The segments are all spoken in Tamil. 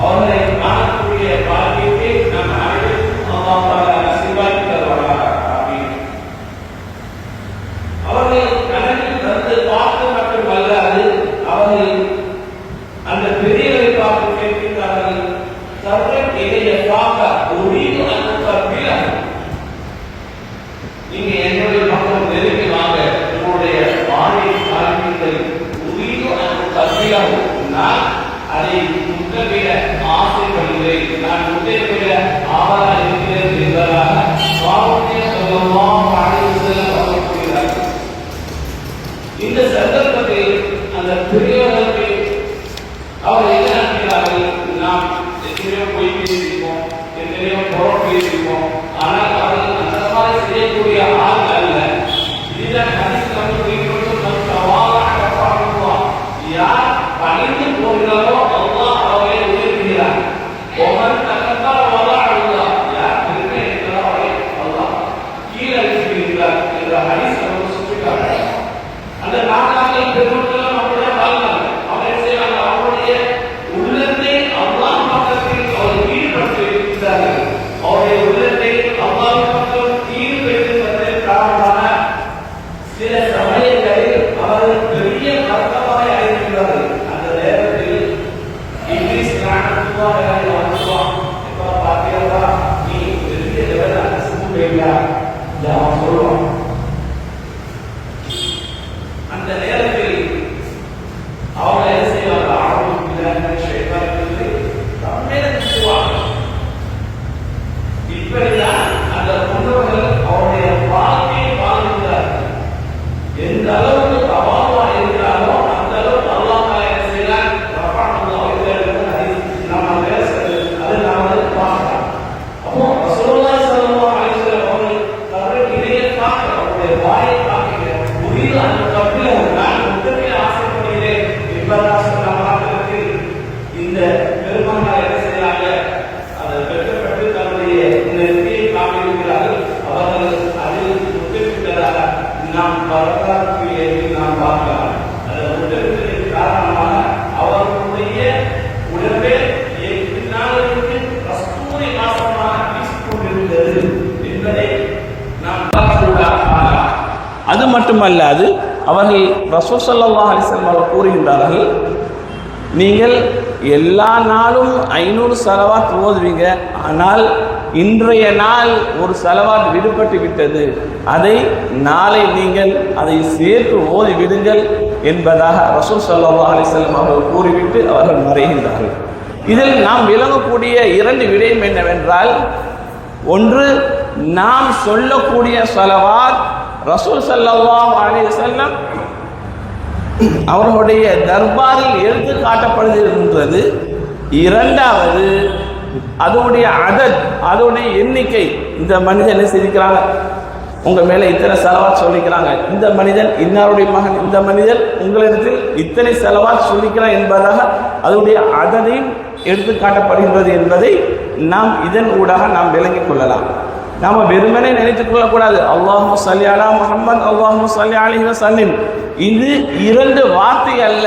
அவர்களை காணக்கூடிய பாக்கியத்தை நாம் அனைவரும் அல்லாஹ் சிவாக்கி தருவாராக. அவர்கள் கனவில் வந்து பார்த்து மட்டுமல்லாது அவர்கள் அந்த பெரியவரை பார்த்து கேட்கின்றார்கள், சர்வம் இதைய பார்க்க ஒரீது அந்த கற்பில நீங்க என்னுடைய மக்கள் நெருங்கி வாங்க, உங்களுடைய வாழை காண்பீர்கள், ஒரீது அந்த கற்பில நான் அதை முத்தமிட ஆசைப்படுகிறேன், நான் முத்தமிட ஆவலா இருக்கிறேன் என்பதாக பாவத்தை சொல்லலாம் அவர்கள் கூறுகிறார்கள். இந்த சந்தர்ப்பத்தில் அந்த பெரியவர்களுக்கு அவர் என்ன நினைக்கிறார்கள், நாம் எத்தனையோ போய் பேசியிருக்கோம், எத்தனையோ புறம் பேசியிருக்கோம், ஆனால் அவர்கள் அந்த மாதிரி செய்யக்கூடிய ஆள் அல்ல. இதுதான் ஹதீஸ் வந்து யார் பணிந்து போகிறாரோ அல்லாஹ் அவரை உயர்த்துகிறார். ஒவ்வொரு தகவல் யார் பெருமை இருக்கிறாரோ அவரை அல்லாஹ் கீழே இருக்கிறார் என்ற ஹதீஸ் அவர் சுட்டிக்காட்டுகிறார். அந்த நாட்கள் பெருமக்கள் அப்படியே வாழ்ந்தாங்க. அவங்க என்ன செய்வாங்க, அவருடைய உள்ளத்தை அல்லாஹ் பக்கத்தில் அவர் ஈடுபட்டு இருக்கிறார்கள். அவருடைய உள்ளத்தை அல்லாஹ் பக்கம் ஈடுபடுத்துவதற்கு காரணமான சில சமயங்களில் அவர்கள் பெரிய கர்த்தவாய் அழைக்கிறார்கள். அந்த நேரத்தில் இங்கிலீஷ் நாட்டுவார்கள் வந்துவான், எப்ப பார்த்தீங்களா நீ பெரிய லெவல் அரசு போயிடா அவன் சொல்லுவான். அந்த நேரத்தில் அவங்க என்ன செய்வாங்க, இப்படிதான் அந்த முன்னோர்கள் அவருடைய வாழ்க்கையை வாழ்ந்தார்கள். எந்த அளவுக்கு அவாவா இருக்கிறாரோ அந்த அளவுக்கு அல்லாஹ் என்ன செய்யலாம், நம்ம பேசுறது அது நாம பார்க்கலாம். அப்போ ரசூலுல்லாஹி ஸல்லல்லாஹு அலைஹி வஸல்லம் அவர்கள் தன்னுடைய இடையை பார்க்க அவருடைய வாயை பார்க்க புரியுது. அந்த கப்பில நான் முத்தமிட ஆசைப்படுகிறேன் என்பதாக சொன்ன மாத்திரத்தில் இந்த பெருமானார் என்ன செய்யறாங்க, அதை பெற்றப்பட்டு தன்னுடைய நெற்றியை காமிக்கிறார்கள். அவர்கள் அதில் முத்தமிட்டதாக நாம் வரலாற்று நாம் பார்க்கலாம். அந்த முத்தமிட்டதற்கு காரணமாக அவர்களுடைய உடம்பே பின்னாளிற்கு கஸ்தூரி வாசமாக வீசிக்கொண்டிருந்தது என்பதை நாம் பார்க்கலாம். அது மட்டுமல்லாது அவர்கள் ரசூல் ஸல்லல்லாஹு அலைஹி வஸல்லம் அவர்கள் கூறுகின்றார்கள், நீங்கள் எல்லா நாளும் 500 ஸலவாத் ஓதுவீங்க, ஆனால் இன்றைய நாள் ஒரு ஸலவாத் விடுபட்டு விட்டது, அதை நாளை நீங்கள் அதை சேர்த்து ஓதி விடுங்கள் என்பதாக ரசூல் ஸல்லல்லாஹு அலைஹி வஸல்லம் அவர்கள் கூறிவிட்டு அவர்கள் மறைகின்றார்கள். இதில் நாம் விளங்கக்கூடிய 2 விடயம் என்னவென்றால், ஒன்று நாம் சொல்லக்கூடிய ஸலவாத் ரசூல் ஸல்லல்லாஹு அலைஹி வஸல்லம் அவர்களுடைய தர்பாரில் எடுத்து காட்டப்படுகின்றது. இரண்டாவது அதனுடைய அதனுடைய எண்ணிக்கை. இந்த மனிதன் என்ன செய்திருக்கிறாங்க, உங்க மேல இத்தனை ஸலவாத் சொல்லிக்கிறாங்க, இந்த மனிதன் இன்னாருடைய மகன், இந்த மனிதன் உங்களிடத்தில் இத்தனை ஸலவாத் சொல்லிக்கிறான் என்பதாக அதனுடைய அதனையும் எடுத்து காட்டப்படுகின்றது என்பதை நாம் இதன் ஊடாக நாம் விளங்கிக் கொள்ளலாம். நாம வெறுமனே நினைத்துக் கொள்ளக்கூடாது. அல்லாஹும்ம ஸல்லி அலா முஹம்மத், அல்லாஹும்ம ஸல்லி அலைஹி வஸல்லம். இது 2 வார்த்தை அல்ல,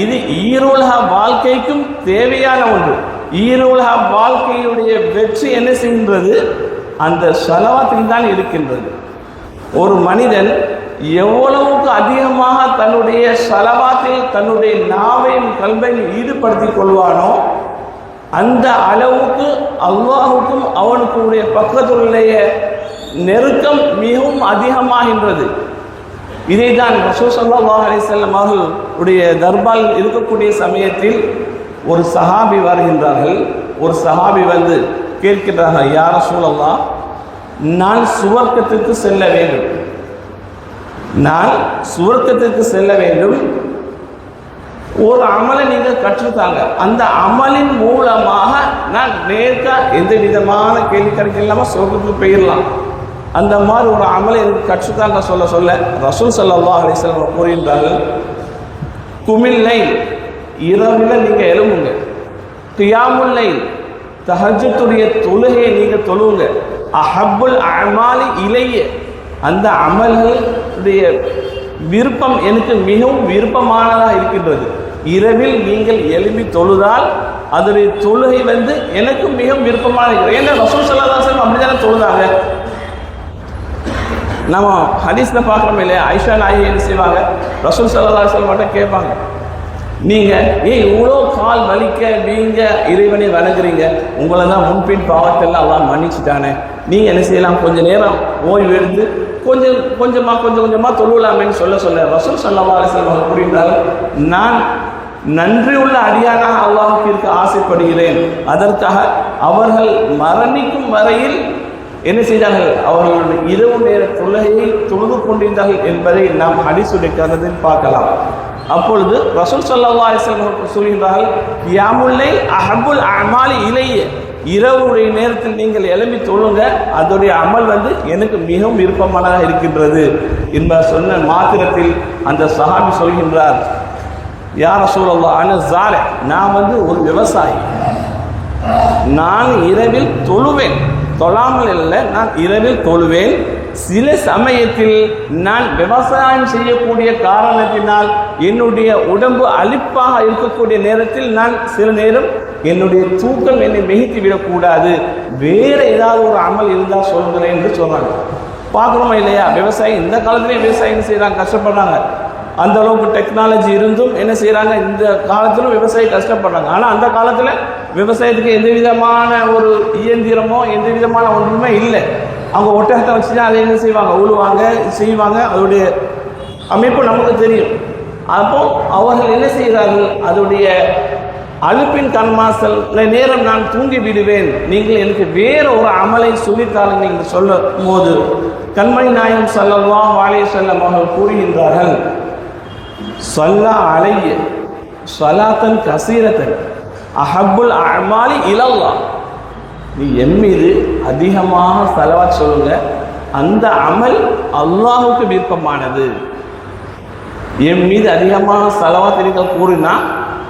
இது ஈருலக வாழ்க்கைக்கும் தேவையான ஒன்று. ஈருலக வாழ்க்கையுடைய வெற்றி என்ன செய்கின்றது, அந்த ஸலவாத்தில் தான் இருக்கின்றது. ஒரு மனிதன் எவ்வளவுக்கு அதிகமாக தன்னுடைய ஸலவாத்தில் தன்னுடைய நாவையும் கல்வையும் ஈடுபடுத்திக் கொள்வானோ அந்த அளவுக்கு அல்லாஹுக்கும் அவனுக்குடைய பக்கத்துடைய நெருக்கம் மிகவும் அதிகமாகின்றது. இதைதான் ரசூல் ஸல்லல்லாஹு அலைஹி வஸல்லம் அவர்களுடைய தர்பால் இருக்கக்கூடிய சமயத்தில் ஒரு சஹாபி வருகின்றார்கள். ஒரு சஹாபி வந்து கேட்கின்றார்கள், யா ரசூலல்லாஹ், நான் சுவர்க்கத்திற்கு செல்ல வேண்டும், நான் சுவர்க்கத்திற்கு செல்ல வேண்டும், ஒரு அமலை நீங்கள் கற்றுத்தாங்க, அந்த அமலின் மூலமாக நான் நேர்க்கா எந்த விதமான கேள்வி கணக்கு இல்லாமல் சொர்க்கத்துக்கு போயிடலாம், அந்த மாதிரி ஒரு அமலை எனக்கு கற்றுத்தாங்க சொல்ல ரசூல் ஸல்லல்லாஹு அலைஹி வஸல்லம் கூறுகின்றார்கள், குமில் லைல், இரவில் நீங்கள் எழும்புங்க, கியாமுல் லைல், தஹஜ்ஜுடைய தொழுகையை நீங்கள் தொழுவுங்க, அஹப்புல் அமாலி இலைய, அந்த அமல்களுடைய விருப்பம் எனக்கு மிகவும் விருப்பமானதாக இருக்கின்றது. இரவில் நீங்கள் எழுப்பி தொழுதால் அதனுடைய தொழுகை வந்து எனக்கு மிக விருப்பமான இருக்கிறது. ஏன்னா ரசூல் ஸல்லல்லாஹு அலைஹி வஸல்லம் அப்படிதானே தொழுதாங்க. நம்ம ஹதீஸில் பார்க்குறோம் இல்லையா, ஆயிஷா நாயகி என்ன செய்வாங்க, ரசூல் ஸல்லல்லாஹு அலைஹி வஸல்லம் மட்டும் கேட்பாங்க, நீங்கள் இவ்வளோ கால் வலிக்க வீங்க இறைவனை வணங்குறீங்க, உங்களை தான் முன்பின் பாவத்தெல்லாம் அல்லாஹ் மன்னிச்சுட்டானே, நீங்கள் என்ன செய்யலாம், கொஞ்சம் நேரம் ஓய்வு எடுத்து கொஞ்சம் கொஞ்சமாக தொழுவலாமேன்னு சொல்ல ரசூல் ஸல்லல்லாஹு அலைஹி வஸல்லம் கூறுகின்றார்கள், நான் நன்றியுள்ள அடியானாக அல்லாஹ்வுக்கு இருக்க ஆசைப்படுகிறேன். அதற்காக அவர்கள் மரணிக்கும் வரையில் என்ன செய்தார்கள், அவர்களுடைய இரவு நேர தொழுகையை தொழுது கொண்டிருந்தார்கள் என்பதை நாம் ஹதீஸுடைய கருத்தில் பார்க்கலாம். அப்பொழுது ரசூல் ஸல்லல்லாஹு அலைஹி வஸல்லம் சொல்கின்றார்கள், கியாமுல் லைல் அஹப்புல் அமாலி இலைய, இரவுடைய நேரத்தில் நீங்கள் எழும்பி தொழுங்க, அதோடைய அமல் வந்து எனக்கு மிகவும் விருப்பமானதாக இருக்கின்றது என்பதை சொன்ன மாத்திரத்தில் அந்த சஹாபி சொல்கின்றார், யா ரசூலல்லாஹ் அன ஸாலிஹ், நான் வந்து ஒரு விவசாயி, நான் இரவில் தொழுவேன், தொழாமல் இல்லை, நான் இரவில் தொழுவேன். சில சமயத்தில் நான் விவசாயம் செய்யக்கூடிய காரணத்தினால் என்னுடைய உடம்பு அலிப்பாக இருக்கக்கூடிய நேரத்தில் நான் சில நேரம் என்னுடைய தூக்கம் என்னை மிகைத்து விடக்கூடாது, வேறு ஏதாவது ஒரு அமல் இருந்தால் சொல்கிறேன் என்று சொல்கிறாங்க. பார்க்குறோமா இல்லையா, விவசாயி இந்த காலத்துலேயும் விவசாயம் செய்கிறாங்க, கஷ்டப்படுறாங்க. அந்த அளவுக்கு டெக்னாலஜி இருந்தும் என்ன செய்கிறாங்க, இந்த காலத்திலும் விவசாயி கஷ்டப்படுறாங்க. ஆனால் அந்த காலத்தில் விவசாயத்துக்கு எந்த விதமான ஒரு இயந்திரமோ எந்த விதமான ஒன்றுமே இல்லை. அவங்க ஒட்டகத்தை வச்சு தான் அதை என்ன செய்வாங்க, உழுவாங்க செய்வாங்க, அதோடைய அமைப்பு நமக்கு தெரியும். அப்போ அவர்கள் என்ன செய்கிறார்கள், அதோடைய அலுப்பின் கண்மாசல் நேரம் நான் தூங்கி விடுவேன், நீங்கள் எனக்கு வேறு ஒரு அமலை சொல்லித்தாருங்க என்று சொல்லும் போது கண்மணி நாயகம் ஸல்லல்லாஹு அலைஹி வஸல்லம் அவர்கள் கூறுகின்றார்கள், ஸல்லா அலைய ஸலாத்தன் கஸீரத்தன் அஹப்புல் அமாலி இலல்லாஹ், நீ என் மீது அதிகமாக ஸலவாத் சொல்லுங்க, அந்த அமல் அல்லாஹுக்கு விருப்பமானது. என் மீது அதிகமாக ஸலவாத் நீங்கள் கூறினா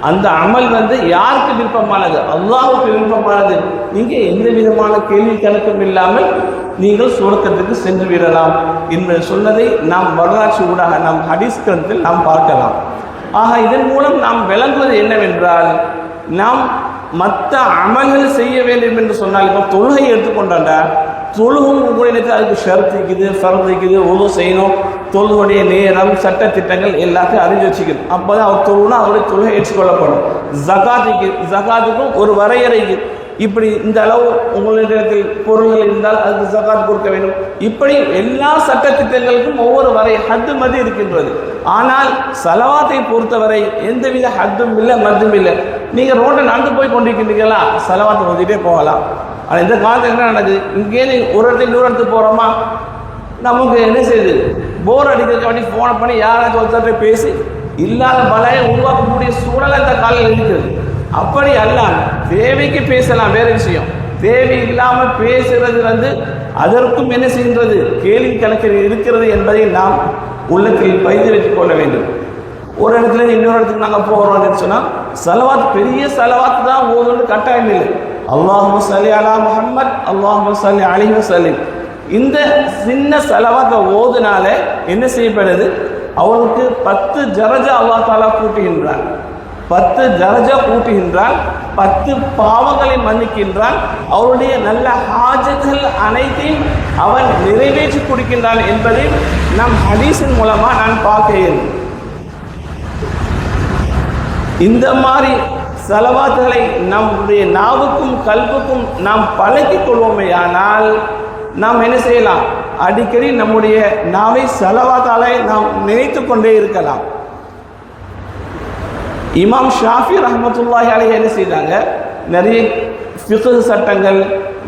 அந்த அமல் வந்து யாருக்கு விருப்பமானது, அல்லாஹுக்கு விருப்பமானது. நீங்கள் எந்த விதமான கேள்வி கணக்கும் இல்லாமல் நீங்கள் சுவர்க்கத்துக்கு சென்று விடலாம் என்று சொன்னதை நாம் வரலாற்று ஊடாக நாம் ஹதீஸ் கிரந்தத்தில் நாம் பார்க்கலாம். ஆக இதன் மூலம் நாம் விளங்குவது என்னவென்றால், நாம் மற்ற அமல்கள் செய்ய வேண்டும் என்று சொன்னால், இப்போ தொழுகை எடுத்துக்கொண்டாண்டா தொழுகும் கூட அதுக்கு ஷரத்து இருக்குது, ஃபர்து இருக்குது, உது செய்யணும், தொழுகையுடைய நேரம் சட்டத்திட்டங்கள் எல்லாத்தையும் அறிஞ்சு வச்சுக்கணும். அப்போ தான் அவர் தொழுனா அவருடைய தொழுகை ஏற்றுக்கொள்ளப்படும். ஜகாத்துக்கும் ஒரு வரையறை இப்படி இந்த அளவு உங்களிடத்தில் பொருள்கள் இருந்தால் அதுக்கு ஜகாத் கொடுக்க வேண்டும். இப்படி எல்லா சட்டத்திட்டங்களுக்கும் ஒவ்வொரு வரை ஹத்து மதி இருக்கின்றது. ஆனால் ஸலவாத்தை பொறுத்தவரை எந்தவித ஹத்தும் இல்லை மத்தும் இல்லை. நீங்கள் ரோட்டை நடந்து போய் கொண்டிருக்கின்றீங்களா, ஸலவாத்தை ஓதிட்டே போகலாம். ஆனால் இந்த காலத்தில் என்ன நடக்குது, இங்கே ஒரு இடத்துல இன்னொரு இடத்துக்கு போகிறோமா, நமக்கு என்ன செய்யுது, போர் அடிக்கிறதுக்கு வேண்டி ஃபோனை பண்ணி யாராச்சும் ஒருத்தர் பேசி இல்லாத பலையை உருவாக்கக்கூடிய சூழல் இந்த காலையில் இருக்குது. அப்படி அல்ல, தேவைக்கு பேசலாம், வேறு விஷயம். தேவை இல்லாமல் பேசுறது வந்து அதற்கும் என்ன செய்கின்றது, கேள்வி கணக்கில் இருக்கிறது என்பதை நாம் உள்ளத்தில் பதிந்து வைத்துக் கொள்ள வேண்டும். ஒரு இடத்துல இன்னொரு இடத்துக்கு நாங்கள் போகிறோம்னு சொன்னால் ஸலவாத் பெரிய ஸலவாத் தான் ஓதுன்னு கட்டாயம் இல்லை. அல்லாஹும்ம ஸல்லி அலா முஹம்மத், அல்லாஹும்ம ஸல்லி அலைஹி வஸல்லம், இந்த சின்ன ஸலவாத்தை ஓதுனால என்ன செய்யப்படுது, அவருக்கு 10 தரஜா அல்லாஹ் தஆலா கூட்டுகின்றான். 10 தரஜா கூட்டுகின்றான், 10 பாவங்களை மன்னிக்கின்றான், அவருடைய நல்ல ஹாஜத்துகள் அனைத்தையும் அவன் நிறைவேற்றி கொடுக்கின்றான் என்பதை நம் ஹதீஸின் மூலமாக நான் பார்க்கிறேன். இந்த மாதிரி ஸலவாத்துகளை நம்முடைய நாவுக்கும் கல்புக்கும் நாம் பழக்கிக் கொள்வோமே, ஆனால் நாம் என்ன செய்யலாம், அடிக்கடி நம்முடைய நாவை ஸலவாத்தாலே நாம் நினைத்து கொண்டே இருக்கலாம். இமாம் ஷாஃபி ரஹ்மத்துல்லாஹி அலைஹி என்ன செய்தாங்க, நிறைய ஃபிக்ஹ் சட்டங்கள்,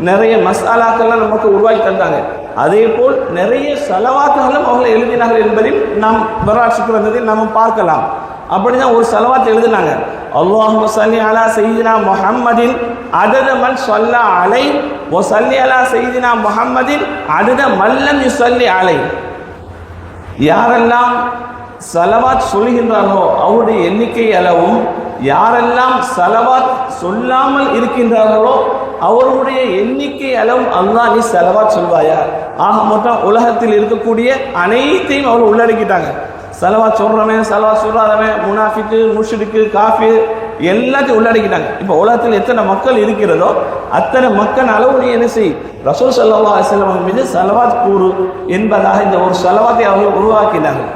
நிறைய மசாலாக்கள்லாம் நமக்கு உருவாக்கி தந்தாங்க. அதே போல் நிறைய ஸலவாத்துகளும் அவர்கள் எழுதினார்கள் என்பதையும் நாம் வரலாற்று கிரந்தத்தில் நாம் பார்க்கலாம். அப்படிதான் ஒரு ஸலவாத் எழுதினாங்க, அல்லாஹும்ம ஸல்லி அலா சய்யிதினா முஹம்மதின் அதத மன் ஸல்லா அலைஹி வ ஸல்லி அலா சய்யிதினா முஹம்மதின் அதத மன் லம் யுஸல்லி அலைஹி. யாரெல்லாம் ஸலவாத் சொல்கின்றார்களோ அவருடைய எண்ணிக்கை அளவும், யாரெல்லாம் ஸலவாத் சொல்லாமல் இருக்கின்றார்களோ அவர்களுடைய எண்ணிக்கை அளவும் அல்லாஹ் நீ ஸலவாத் சொல்வாயா. ஆக மொத்தம் உலகத்தில் இருக்கக்கூடிய அனைத்தையும் அவர் உள்ளடக்கிட்டாங்க. சலவாத் சொல்றவன் சலவாத் சொல்லாதவன் முனாஃபிக்கு முஷ்ரிக்கு காஃபிர் எல்லாத்தையும் உள்ளடக்கிட்டாங்க. இப்போ உலகத்தில் எத்தனை மக்கள் இருக்கிறதோ அத்தனை மக்கள் அளவு நீ என்ன செய், ரசூல் ஸல்லல்லாஹு அலைஹி வஸல்லம் மீது சலவாத் கூறு என்பதாக இந்த ஒரு சலவாத்தை அவர்கள் உருவாக்கினார்கள்.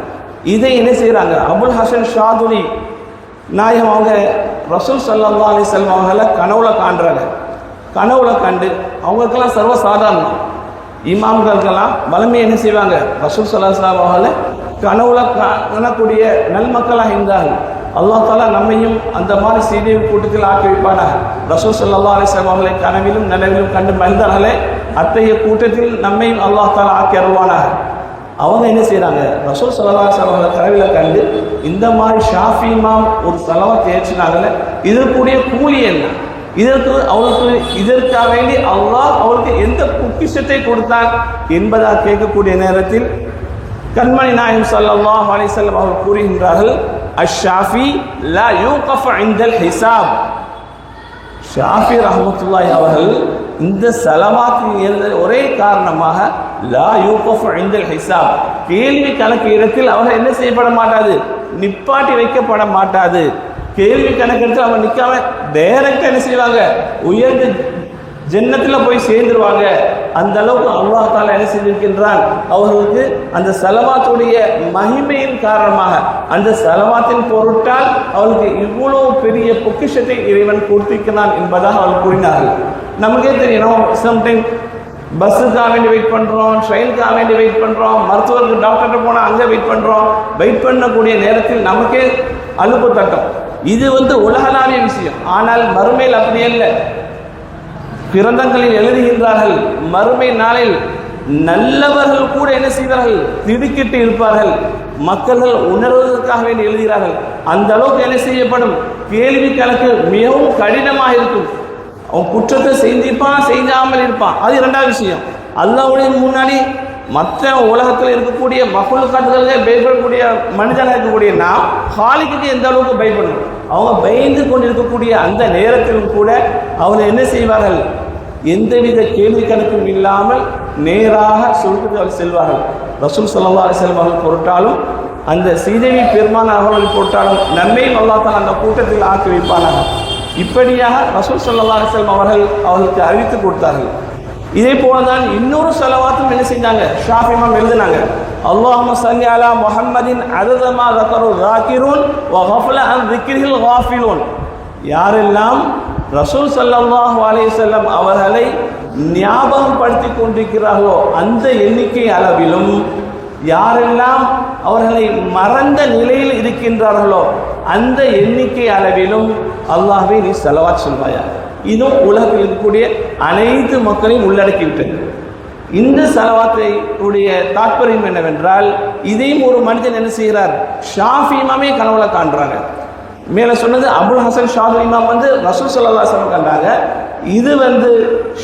இதை என்ன செய்கிறாங்க, அபுல் ஹசன் ஷாதுலி நாயகம் அவங்க ரசூல் ஸல்லல்லாஹு அலைஹி வஸல்லம் அவங்கள கனவுல காண்றாங்க. கனவுல கண்டு அவங்களுக்கெல்லாம் சர்வசாதாரணம், இமாம்களுக்கெல்லாம் வலிமை என்ன செய்வாங்க, ரசூல் ஸல்லல்லாஹு அலைஹி வஸல்லம் அவங்கள கனவுல காணக்கூடிய நல்மக்களாக இருந்தார்கள். அல்லாஹ் தாலா நம்மையும் அந்த மாதிரி செய்தி கூட்டத்தில் ஆக்கி வைப்பானாக. ரசூல் ஸல்லல்லாஹு அலைஹி வஸல்லம் அவர்களை கனவிலும் நனவிலும் கண்டு மகிழ்ந்தார்களே, அத்தகைய கூட்டத்தில் நம்மையும் அல்லாஹ் தாலா ஆக்கி அருள்வானாக. அவங்க என்ன செய்கிறாங்க, ரசூல் ஸல்லல்லாஹு அலைஹி வஸல்லம் அவர்களை கனவில கண்டு இந்த மாதிரி ஷாஃபி இமாம் ஒரு சலவாத் ஏற்றினாங்கல்ல, இதற்குரிய கூலி என்ன, இதற்காக வேண்டி அல்லாஹ் அவருக்கு எந்த பொக்கிஷத்தை கொடுத்தார் என்பதாக கேட்கக்கூடிய நேரத்தில் கண்மணி நாயகம் ஸல்லல்லாஹு அலைஹி வஸல்லம் அவர்கள் கூறுகின்றார்கள், அஷ்ஷாஃபி லா யூகஃபு இன்தல் ஹிசாப். ஷாஃபி ரஹ்மத்துல்லாஹி அவர்கள் இந்த சலவாத்து எழுத ஒரே காரணமாக லா யூகஃபு இன்தல் ஹிசாப், கேள்வி கணக்கு இடத்தில் அவர்கள் என்ன செய்யப்பட மாட்டாது, நிப்பாட்டி வைக்கப்பட மாட்டாது. கேள்வி கணக்கெடுத்து அவங்க நிற்காம டைரக்டா என்ன செய்வாங்க, உயர்ந்த ஜன்னத்தில் போய் சேர்ந்துருவாங்க. அந்த அளவுக்கு அல்லாஹ் தாலா என்ன செஞ்சிருக்கின்றான், அவர்களுக்கு அந்த சலவாத்துடைய மகிமையின் காரணமாக அந்த சலவாத்தின் பொருட்டால் அவளுக்கு இவ்வளவு பெரிய பொக்கிஷத்தை இறைவன் கொடுத்திருக்கிறான் என்பதாக அவர்கள் கூறினார்கள். நமக்கே தெரியும், சம்டைம் பஸ்ஸுக்காக வேண்டி வெயிட் பண்ணுறோம், ட்ரெயினுக்காக வேண்டி வெயிட் பண்ணுறோம், மருத்துவருக்கு டாக்டர்கிட்ட போனால் அங்கே வெயிட் பண்ணுறோம். வெயிட் பண்ணக்கூடிய நேரத்தில் நமக்கே அலுப்பு தட்டும். இது உலகளாவிய விஷயம். ஆனால் மறுமையில் அப்படியே இல்லை. கிரந்தங்களில் எழுதுகின்றார்கள், மறுமை நாளில் நல்லவர்கள் கூட என்ன செய்வார்கள், திடுக்கிட்டு இருப்பார்கள். மக்கள்கள் உணர்வதற்காக வேண்டி எழுதுகிறார்கள். அந்த அளவுக்கு என்ன செய்யப்படும், கேள்வி கணக்கு மிகவும் கடினமாக இருக்கும். அவன் குற்றத்தை செஞ்சிருப்பான், செய்யாமல் இருப்பான், அது இரண்டாவது விஷயம். அல்லாஹ்வுடைய முன்னாடி மற்ற உலகத்தில் இருக்கக்கூடிய மக்லுக்காத்துகளுக்கு பயப்படக்கூடிய மனிதனாக இருக்கக்கூடிய நாம் ஹாலிக்கு எந்த அளவுக்கு பயப்படணும். அவங்க பயந்து கொண்டிருக்கக்கூடிய அந்த நேரத்திலும் கூட அவங்க என்ன செய்வார்கள், எந்தவித கேள்வி கணக்கும் இல்லாமல் நேராக சொர்க்கத்துக்கு செல்வார்கள். ரசூல் ஸல்லல்லாஹு அலைஹி வஸல்லம் அவர்கள் பொருட்டாலும் அந்த சீதேவி பெருமான் அவர்கள் பொருட்டாலும் நன்மையும் அல்லாஹ் தஆலா அந்த கூட்டத்தில் ஆக்கி வைப்பானாக. இப்படியாக ரசூல் ஸல்லல்லாஹு அலைஹி வஸல்லம் அவர்களுக்கு அறிவித்து கொடுத்தார்கள். இதே போலதான் இன்னொரு ஸலவாத்தும் என்ன செஞ்சாங்க, ஷாஃபி இமாம் எழுதினாங்க, அல்லாஹும்ம ஸல்லி அலா முஹம்மதின் அதத மா ஸக்கரு ஸாகிரூன் வ கஃபல அன் ஸிக்ரில் காஃபிலூன். யாரெல்லாம் ரசூல் ஸல்லல்லாஹு அலைஹி வஸல்லம் அவர்களை ஞாபகம் படுத்தி கொண்டிருக்கிறார்களோ அந்த எண்ணிக்கை அளவிலும், யாரெல்லாம் அவர்களை மறந்த நிலையில் இருக்கின்றார்களோ அந்த எண்ணிக்கை அளவிலும் அல்லாஹ்வே நீ ஸலவாத் சொல்வாயா. இதுவும் உலகத்தில் இருக்கக்கூடிய அனைத்து மக்களையும் உள்ளடக்கிவிட்டது. இந்த ஸலவாத்தை உடைய தாற்பயம் என்னவென்றால், இதையும் ஒரு மனிதன் என்ன செய்கிறார், ஷாஃபி இமாமே கனவுல காண்றாங்க. மேலே சொன்னது அபுல் ஹசன் ஷாதுலி இமாம் ரசூல் ஸல்லல்லாஹு அலைஹி வஸல்லம் கண்டாங்க. இது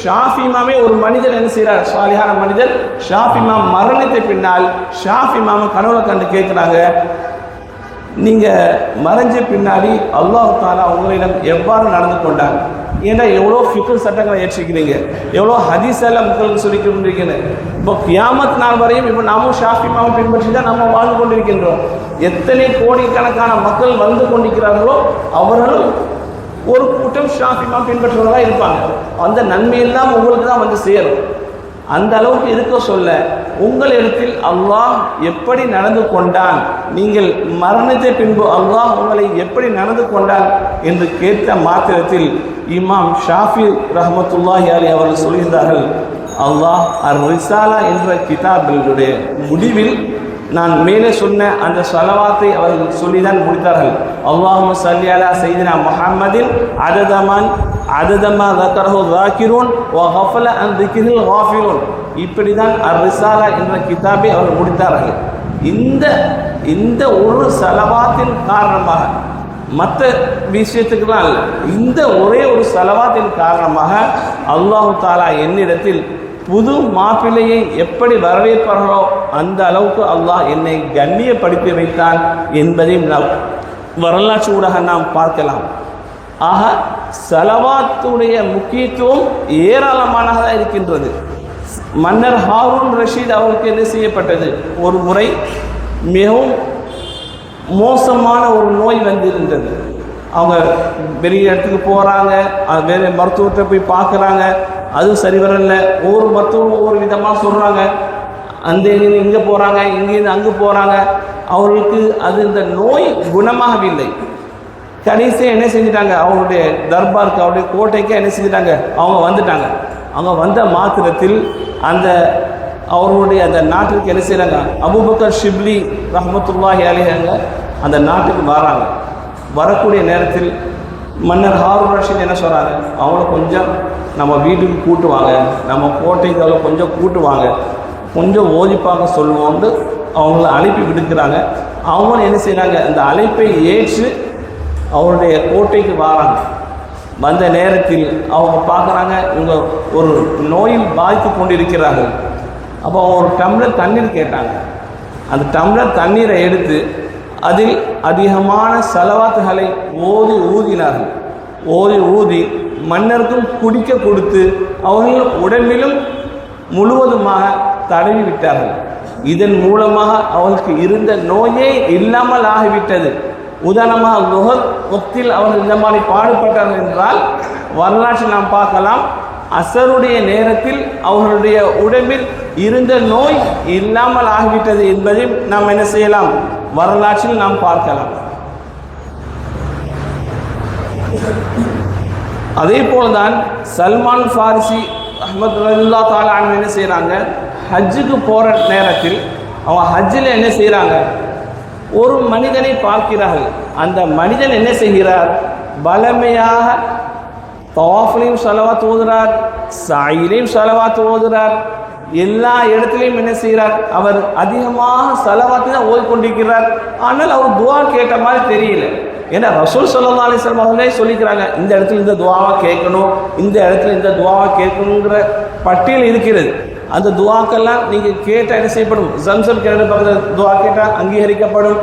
ஷாஃபி இமாமே ஒரு மனிதன் என்ன செய்கிறார், சாலிஹான மனிதர் ஷாஃபி இமாம் மரணத்தை பின்னால் ஷாஃபி இமாம் கனவுல கண்டு கேட்குறாங்க, நீங்கள் மறைஞ்ச பின்னாடி அல்லாஹ் தஆலா உங்களிடம் எவ்வாறு நடந்து கொண்டாங்க. ஏன்னா எவ்வளோ ஃபிக்ர் சட்டங்களை ஏற்றிக்கிறீங்க, எவ்வளோ ஹதீஸ் எல்லாம் மக்களுக்கு சொல்லி கொண்டிருக்கீங்க. இப்போ கியாமத் நாள் வரையும் இப்போ நாமும் ஷாஃபி இமாமை பின்பற்றி தான் நம்ம வாழ்ந்து கொண்டிருக்கின்றோம். எத்தனை கோடிக்கணக்கான மக்கள் வந்து கொண்டிருக்கிறார்களோ அவர்களும் ஒரு கூட்டம் ஷாஃபி இமாம் பின்பற்றுவதாக இருப்பாங்க. அந்த நன்மையெல்லாம் உங்களுக்கு தான் சேரும். அந்த அளவுக்கு இருக்க சொல்ல உங்களிடத்தில் அல்லாஹ் எப்படி நடந்து கொண்டான், நீங்கள் மரணத்தை பின்பு அல்லாஹ் உங்களை எப்படி நடந்து கொண்டான் என்று கேட்ட மாத்திரத்தில் இமாம் ஷாஃபி ரஹ்மத்துல்லாஹி அலைஹி அவர்கள் சொல்கின்றார்கள், அல்லாஹ் அர் ரிசாலா என்ற கிதாபினுடைய முடிவில் நான் மேலே சொன்ன அந்த ஸலவாத்தை அவர்கள் சொல்லிதான் முடித்தார்கள். அல்லாஹும்ம ஸல்லி அலா சய்யிதினா முஹம்மதின் அததமா ஸக்கரஹு ஸாகிரூன் வ கஃபல அன் ஸிக்ரில் காஃபிலூன். இப்படிதான் அர் ரிசாலா என்ற கிதாபை அவர்கள் முடித்தார்கள். இந்த ஒரு ஸலவாத்தின் காரணமாக, மற்ற விஷயத்துக்கெல்லாம் இல்லை, இந்த ஒரே ஒரு ஸலவாத்தின் காரணமாக அல்லாஹு தஆலா என்னிடத்தில் புது மாப்பிள்ளையை எப்படி வரவேற்பார்களோ அந்த அளவுக்கு அல்லாஹ் என்னை கண்ணியப்படுத்தி வைத்தான் என்பதை வரலாற்று ஊடாக நாம் பார்க்கலாம். ஆக ஸலவாத்துடைய முக்கியத்துவம் ஏராளமானதாக இருக்கின்றது. மன்னர் ஹாரூன் ரஷீத் அவருக்கு என்ன செய்யப்பட்டது, ஒரு முறை மிகவும் மோசமான ஒரு நோய் வந்திருந்தது. அவங்க பெரிய இடத்துக்கு போகிறாங்க, வேறு மருத்துவத்தை போய் பார்க்குறாங்க, அதுவும் சரி வரல. ஒவ்வொரு மருத்துவம் ஒவ்வொரு விதமாக சொல்கிறாங்க. அந்த இங்கே போகிறாங்க, இங்கேருந்து அங்கே போகிறாங்க. அவர்களுக்கு அது இந்த நோய் குணமாகவில்லை. கடைசியாக என்ன செஞ்சிட்டாங்க, அவங்களுடைய தர்பாருக்கு, அவருடைய கோட்டைக்கு என்ன செஞ்சிட்டாங்க, அவங்க வந்துட்டாங்க. அவங்க வந்த மாத்திரத்தில் அந்த அவர்களுடைய அந்த நாட்டுக்கு என்ன செய்கிறாங்க, அபூபக்கர் ஷிப்லி ரஹ்மத்துல்லாஹி அலைஹிங்க அந்த நாட்டுக்கு வராங்க. வரக்கூடிய நேரத்தில் மன்னர் ஹாரூன் ரஷீத் என்ன சொல்கிறாங்க, அவங்கள கொஞ்சம் நம்ம வீட்டுக்கு கூட்டுவாங்க, நம்ம கோட்டைக்கு அவளை கொஞ்சம் கூட்டுவாங்க, கொஞ்சம் ஓதிப்பாக சொல்லுவோம்னு அவங்கள அழைப்பி விடுக்கிறாங்க. அவங்களும் என்ன செய்கிறாங்க, அந்த அழைப்பை ஏற்று அவருடைய கோட்டைக்கு வராங்க. வந்த நேரத்தில் அவங்க பார்க்குறாங்க, இவங்க ஒரு நோயில் பாதித்து கொண்டிருக்கிறார்கள். அப்போ அவங்க ஒரு டம்ளர் தண்ணீர் கேட்டாங்க. அந்த டம்ளர் தண்ணீரை எடுத்து அதில் அதிகமான சலவாத்துகளை ஊதினார்கள். ஊதி மன்னருக்கும் குடிக்க கொடுத்து அவர்கள் உடம்பிலும் முழுவதுமாக தடவி விட்டார்கள். இதன் மூலமாக அவர்களுக்கு இருந்த நோயே இல்லாமல் ஆகிவிட்டது. உதாரணமாக லுஹர் வக்தில் அவர்கள் இந்த மாதிரி பாடுபட்டார்கள் என்றால் வரலாற்றில் நாம் பார்க்கலாம், அசருடைய நேரத்தில் அவர்களுடைய உடம்பில் இருந்த நோய் இல்லாமல் ஆகிவிட்டது என்பதை நாம் என்ன செய்யலாம், வரலாற்றில் நாம் பார்க்கலாம். அதே போல்தான் சல்மான் ஃபாரிசி ரஹ்மத்துல்லாஹி தஆலா அன்ஹு என்ன செய்கிறாங்க, ஹஜ்ஜுக்கு போகிற நேரத்தில் அவங்க ஹஜ்ஜில் என்ன செய்கிறாங்க, ஒரு மனிதனை பார்க்கிறார்கள். அந்த மனிதன் என்ன செய்கிறார், பலமையாக தவாஃபிலையும் ஸலவாத் ஓதுகிறார், சாயிலையும் ஸலவாத் ஓதுகிறார், எல்லா இடத்துலையும் என்ன செய்கிறார், அவர் அதிகமாக ஸலவாத்தை தான் ஓதிக்கொண்டிருக்கிறார். ஆனால் அவர் துவா கேட்ட மாதிரி தெரியல. ஏன்னா ரசூல் ஸல்லல்லாஹு அலைஹி வஸல்லம் அவர்களே சொல்லிக்கிறாங்க, இந்த இடத்துல இந்த துவாவை கேட்கணும், இந்த இடத்துல இந்த துவாவை கேட்கணுங்கிற பட்டியல் இருக்கிறது. அந்த துவாக்கெல்லாம் நீங்கள் கேட்டால் என்ன செய்யப்படும், ஜம்சம் கிணறு பக்கத்தில் துவா கேட்டால் அங்கீகரிக்கப்படும்.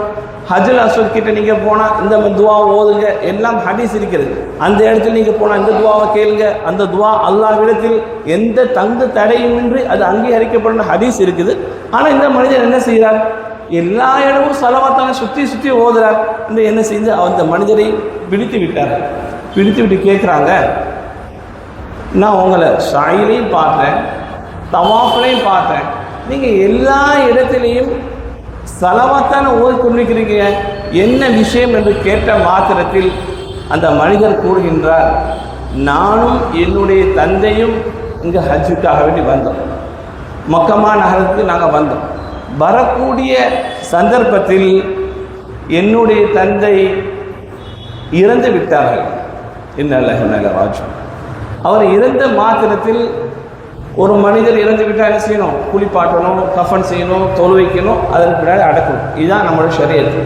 ஹஜ்ஜுல் அஸ்வத் கிட்ட நீங்கள் போனால் இந்த துவாவை ஓதுங்க, எல்லாம் ஹதீஸ் இருக்கிறது. அந்த இடத்துல நீங்கள் போனால் இந்த துவாவை கேளுங்க, அந்த துவா அல்லாஹ்விடத்தில் எந்த தங்கு தடையுமின்றி அது அங்கீகரிக்கப்படும் ஹதீஸ் இருக்குது. ஆனால் இந்த மனிதன் என்ன செய்கிறார், எல்லா இடமும் ஸலவாத்தான சுற்றி ஓதுறார். இந்த என்ன செய்து அந்த மனிதரை பிடித்து விட்டார். பிடித்து விட்டு கேட்குறாங்க, நான் உங்களை ஷாயிலையும் பார்த்தேன், தவாஃப்லையும் பார்த்தேன், நீங்கள் எல்லா இடத்துலையும் ஸலவாத்தான ஓதிக்கொண்டிருக்கிறீங்க, என்ன விஷயம் என்று கேட்ட மாத்திரத்தில் அந்த மனிதர் கூறுகின்றார், நானும் என்னுடைய தந்தையும் இங்கே ஹஜ்ஜுக்காக வேண்டி வந்தோம், மக்கமா நகரத்துக்கு நாங்கள் வந்தோம். வரக்கூடிய சந்தர்ப்பத்தில் என்னுடைய தந்தை இறந்து விட்டார்கள். இன்னல்லாஹி ராஜிஊன். அவர் இறந்த மாத்திரத்தில் ஒரு மனிதர் இறந்து விட்டால் என்ன செய்யணும், குளிப்பாட்டணும், கஃபன் செய்யணும், தொழுவைக்கணும், அதற்கு பின்னாடி அடக்கணும். இதுதான் நம்மளோட ஷரியத்.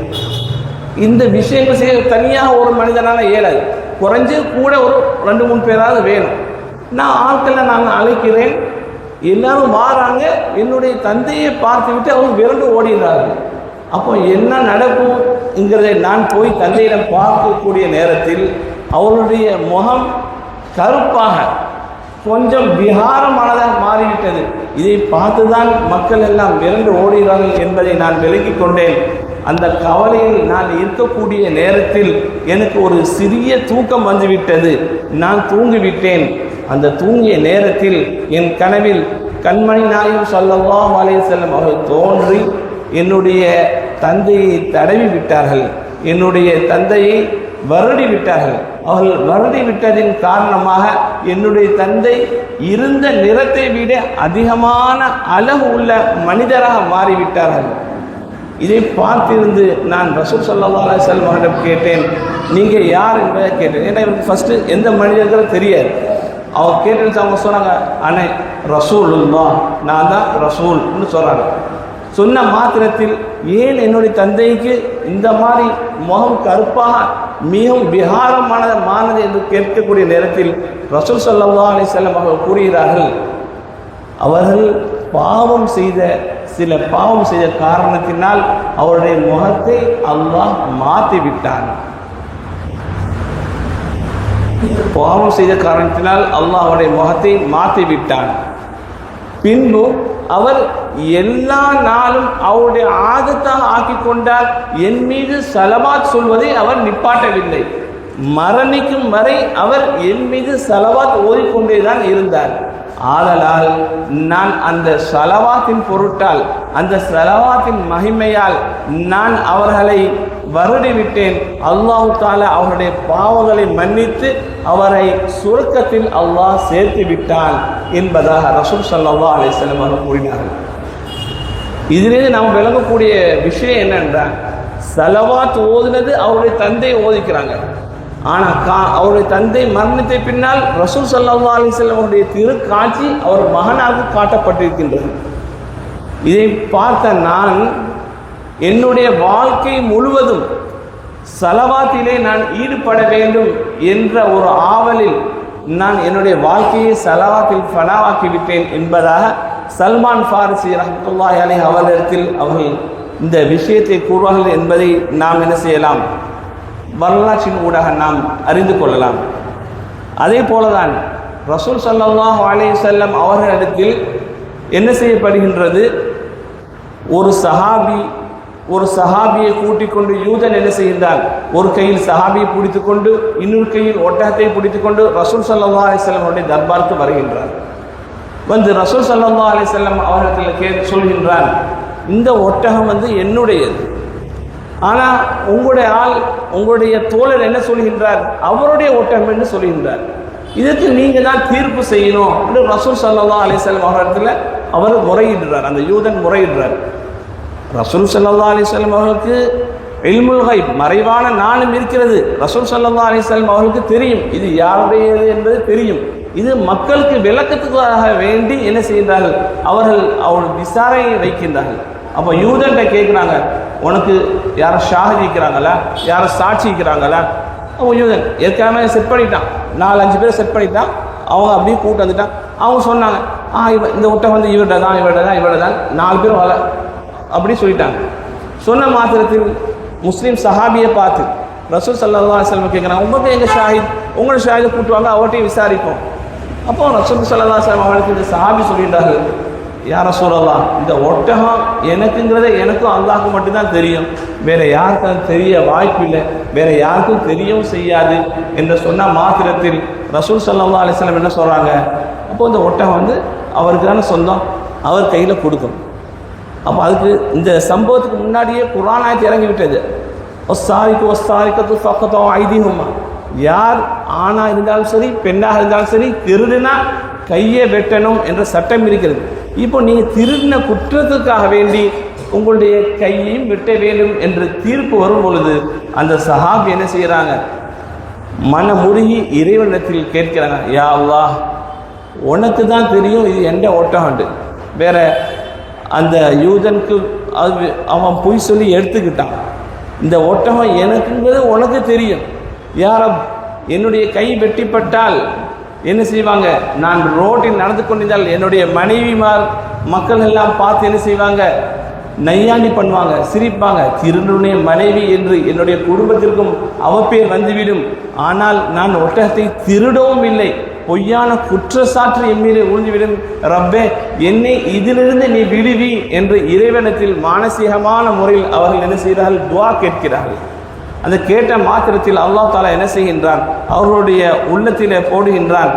இந்த விஷயங்கள் செய்ய தனியாக ஒரு மனிதனால் இயலாது. குறைஞ்சு கூட ஒரு 2-3 பேராவது வேணும். நான் ஆட்களை நான் அழைக்கிறேன், எல்லாரும் வாராங்க, என்னுடைய தந்தையை பார்த்து விட்டு அவங்க விரண்டு ஓடிடுறார்கள். அப்போ என்ன நடக்கும்ங்கிறதை நான் போய் தந்தையிடம் பார்க்கக்கூடிய நேரத்தில் அவருடைய முகம் கருப்பாக கொஞ்சம் விகாரமானதாக மாறிவிட்டது. இதை பார்த்துதான் மக்கள் எல்லாம் விரண்டு ஓடுகிறார்கள் என்பதை நான் விலக்கிக் கொண்டேன். அந்த கவலையில் நான் இருக்கக்கூடிய நேரத்தில் எனக்கு ஒரு சிறிய தூக்கம் வந்துவிட்டது. நான் தூங்கிவிட்டேன். அந்த தூங்கிய நேரத்தில் என் கனவில் கண்மணி நாயகம் ஸல்லல்லாஹு அலைஹி வஸல்லம் அவர்கள் தோன்றி என்னுடைய தந்தையை தடவி விட்டார்கள், என்னுடைய தந்தையை வருடி விட்டார்கள். அவர்கள் வருடி விட்டதின் காரணமாக என்னுடைய தந்தை இருந்த நிறத்தை விட அதிகமான அழகு உள்ள மனிதராக மாறிவிட்டார்கள். இதை பார்த்திருந்து நான் ரசூல் ஸல்லல்லாஹு அலைஹி வஸல்லம் அவரிடம் கேட்டேன், நீங்கள் யார் என்பதை கேட்டேன். ஏன்னா இவருக்கு ஃபஸ்ட்டு எந்த மனிதர்களும் தெரியாது. அவர் கேட்டு அவங்க சொன்னாங்க, அண்ணே ரசூலுல்லாஹ், நான் தான் ரசூல்னு சொல்கிறாங்க. சொன்ன மாத்திரத்தில் ஏன் என்னுடைய தந்தைக்கு இந்த மாதிரி முகம் கருப்பாக மிகவும் விகாரமானது என்று கேட்கக்கூடிய நேரத்தில் ரசூல் ஸல்லல்லாஹு அலைஹி வஸல்லம் அவர்கள் கூறுகிறார்கள், அவர்கள் சில பாவம் செய்த காரணத்தினால் அவருடைய முகத்தை அல்லாஹ் மாற்றி விட்டான். பாவம் செய்த காரணத்தினால் அல்லாஹ் அவருடைய முகத்தை மாற்றி விட்டான். பின்பு அவர் எல்லா நாளும் அவருடைய ஆதத்தாக ஆக்கி கொண்டார். என் மீது ஸலவாத் சொல்வதை அவர் நிப்பாட்டவில்லை. மரணிக்கும் வரை அவர் என் மீது ஸலவாத் ஓதிக்கொண்டேதான் இருந்தார். ஆதலால் நான் அந்த ஸலவாத்தின் பொருட்டால், அந்த ஸலவாத்தின் மகிமையால் நான் அவர்களை வருடிவிட்டேன். அல்லாஹ் தஆலா அவருடைய பாவங்களை மன்னித்து அவரை சுருக்கத்தில் அல்லாஹ் சேர்த்து விட்டான் என்பதாக ரசூல் ஸல்லல்லாஹு அலைஹி வஸல்லம் அவர்கள் கூறினார்கள். இதிலிருந்து நாம் விளங்கக்கூடிய விஷயம் என்னென்றால், ஸலவாத் ஓதுனது அவருடைய தந்தை ஓதிக்கிறாங்க. ஆனால் அவருடைய தந்தை மரணத்தை பின்னால் ரசூல் ஸல்லல்லாஹு அலைஹி வஸல்லம் அவருடைய திருக்காட்சி அவர் மகனாக காட்டப்பட்டிருக்கின்றது. இதை பார்த்த நான் என்னுடைய வாழ்க்கை முழுவதும் ஸலவாத்திலே நான் ஈடுபட வேண்டும் என்ற ஒரு ஆவலில் நான் என்னுடைய வாழ்க்கையை ஸலவாத்தில் ஃபனாவாக்கி விட்டேன் என்பதாக சல்மான் ஃபாரிசி ரஹ்மத்துல்லாஹி அலைஹி அவர்களிடத்தில் அவர்கள் இந்த விஷயத்தை கூறுவார்கள் என்பதை நாம் என்ன செய்யலாம், வரலாற்றின் ஊடாக நாம் அறிந்து கொள்ளலாம். அதே போலதான் ரசூல் ஸல்லல்லாஹு அலைஹி வஸல்லம் அவர்களிடத்தில் என்ன செய்யப்படுகின்றது, ஒரு சஹாபியை கூட்டிக் கொண்டு யூதன் என்ன செய்கின்றான், ஒரு கையில் சஹாபியை பிடித்து கொண்டு இன்னொரு கையில் ஒட்டகத்தை பிடித்து கொண்டு ரசூல் ஸல்லல்லாஹு அலைஹி வஸல்லம் அவருடைய தர்பாருக்கு வருகின்றான். வந்து ரசூல் ஸல்லல்லாஹு அலைஹி வஸல்லம் அவர்களிடத்தில் சொல்கின்றான், இந்த ஒட்டகம் என்னுடையது. ஆனால் உங்களுடைய தோழர் என்ன சொல்கின்றார், அவருடைய ஒட்டகம் என்று சொல்கின்றார். இதற்கு நீங்கள் தான் தீர்ப்பு செய்யணும் என்று ரசூல் ஸல்லல்லாஹு அலைஹி வஸல்லம் அவர்களிடத்தில் அவர் முறையிடுறார். அந்த யூதன் முறையிடுறார். ரசூல் ஸல்லல்லாஹு அலைஹி வஸல்லம் அவர்களுக்கு இல்முல் கைப், மறைவான ஞானம் இருக்கிறது. ரசூல் ஸல்லல்லாஹு அலைஹி வஸல்லம் அவர்களுக்கு தெரியும் இது யாருடையது என்பது தெரியும். இது மக்களுக்கு விளக்கத்துக்காக வேண்டி என்ன செய்கின்றார்கள், அவர்கள் விசாரணையை வைக்கின்றார்கள். அப்போ யூதன்கிட்ட கேட்குறாங்க, உனக்கு யாரும் ஷாஹித் இருக்கிறாங்களா, யாரும் சாட்சி இருக்கிறாங்களா? அப்போ யூதன் ஏற்கனவே செட் பண்ணிட்டான், 4-5 பேர் செட் பண்ணிட்டான். அவங்க அப்படியே கூட்டு வந்துட்டான். அவங்க சொன்னாங்க, இந்த ஒட்டகம் இவர்கிட்ட தான் 4 பேர் வர அப்படி சொல்லிட்டாங்க. சொன்ன மாத்திரத்தில் முஸ்லீம் சஹாபியை பார்த்து ரசூல் ஸல்லல்லாஹு அலைஹி வஸல்லம் கேட்குறாங்க, உங்களுக்கு எங்கள் ஷாஹித், உங்களோட ஷாஹிதை கூட்டுவாங்க, அவர்கிட்டையும் விசாரிப்போம். அப்போ ரசூல் ஸல்லல்லாஹு அலைஹி வஸல்லம் அவர்களுக்கு இந்த சஹாபி சொல்லிட்டார்கள், யா ரசூலல்லாஹ், இந்த ஒட்டகம் எனக்குங்கிறத எனக்கும் அல்லாஹ்க்கு மட்டும்தான் தெரியும், வேற யாருக்கும் தெரிய வாய்ப்பில்லை, வேற யாருக்கும் தெரியவும் செய்யாது என்று சொன்ன மாத்திரத்தில் ரசூல் ஸல்லல்லாஹு அலைஹி வஸல்லம் என்ன சொல்கிறாங்க, அப்போ இந்த ஒட்டகம் அவருக்கு தானே சொந்தம், அவர் கையில் கொடுக்கணும். அப்போ அதுக்கு இந்த சம்பவத்துக்கு முன்னாடியே குர்ஆன் ஆயத்து இறங்கி விட்டது. ஒஸ்ஸாரிக்கத்து ஃபக்தூ ஐதீஹுமா, யார் ஆணாக இருந்தாலும் சரி பெண்ணாக இருந்தாலும் சரி திருடினா கையை வெட்டணும் என்ற சட்டம் இருக்கிறது. இப்போ நீங்கள் திருடின குற்றத்துக்காக வேண்டி உங்களுடைய கையையும் வெட்ட வேண்டும் என்று தீர்ப்பு வரும் பொழுது அந்த சஹாபி என்ன செய்கிறாங்க, மனமுருகி இறைவனிடத்தில் கேட்கிறாங்க, யா அல்லாஹ், உனக்கு தான் தெரியும் இது எந்த ஒட்டகண்டு, வேற அந்த யூதனுக்கு அவன் பொய் சொல்லி எடுத்துக்கிட்டான், இந்த ஒட்டகம் எனக்குங்கிறது உனக்கு தெரியும். யாரும் என்னுடைய கை வெட்டிப்பட்டால் என்ன செய்வாங்க, நான் ரோட்டில் நடந்து கொண்டிருந்தால் என்னுடைய மனைவிமார் மக்கள் எல்லாம் பார்த்து என்ன செய்வாங்க, நையாண்டி பண்ணுவாங்க, சிரிப்பாங்க, திருடனுடைய மனைவி என்று என்னுடைய குடும்பத்திற்கும் அவப்பேர் வந்துவிடும். ஆனால் நான் ஒட்டகத்தை திருடவும் இல்லை, பொய்யான குற்றச்சாற்று என் மீது உழுந்துவிடும். ரப்பே, என்னை இதிலிருந்து நீ விடுவி என்று இறைவனத்தில் மானசீகமான முறையில் அவர்கள் என்ன செய்கிறார்கள், துஆ கேட்கிறார்கள். அந்த கேட்ட மாத்திரத்தில் அல்லாஹ் தஆலா என்ன செய்கின்றான், அவர்களுடைய உள்ளத்திலே போடுகின்றான்,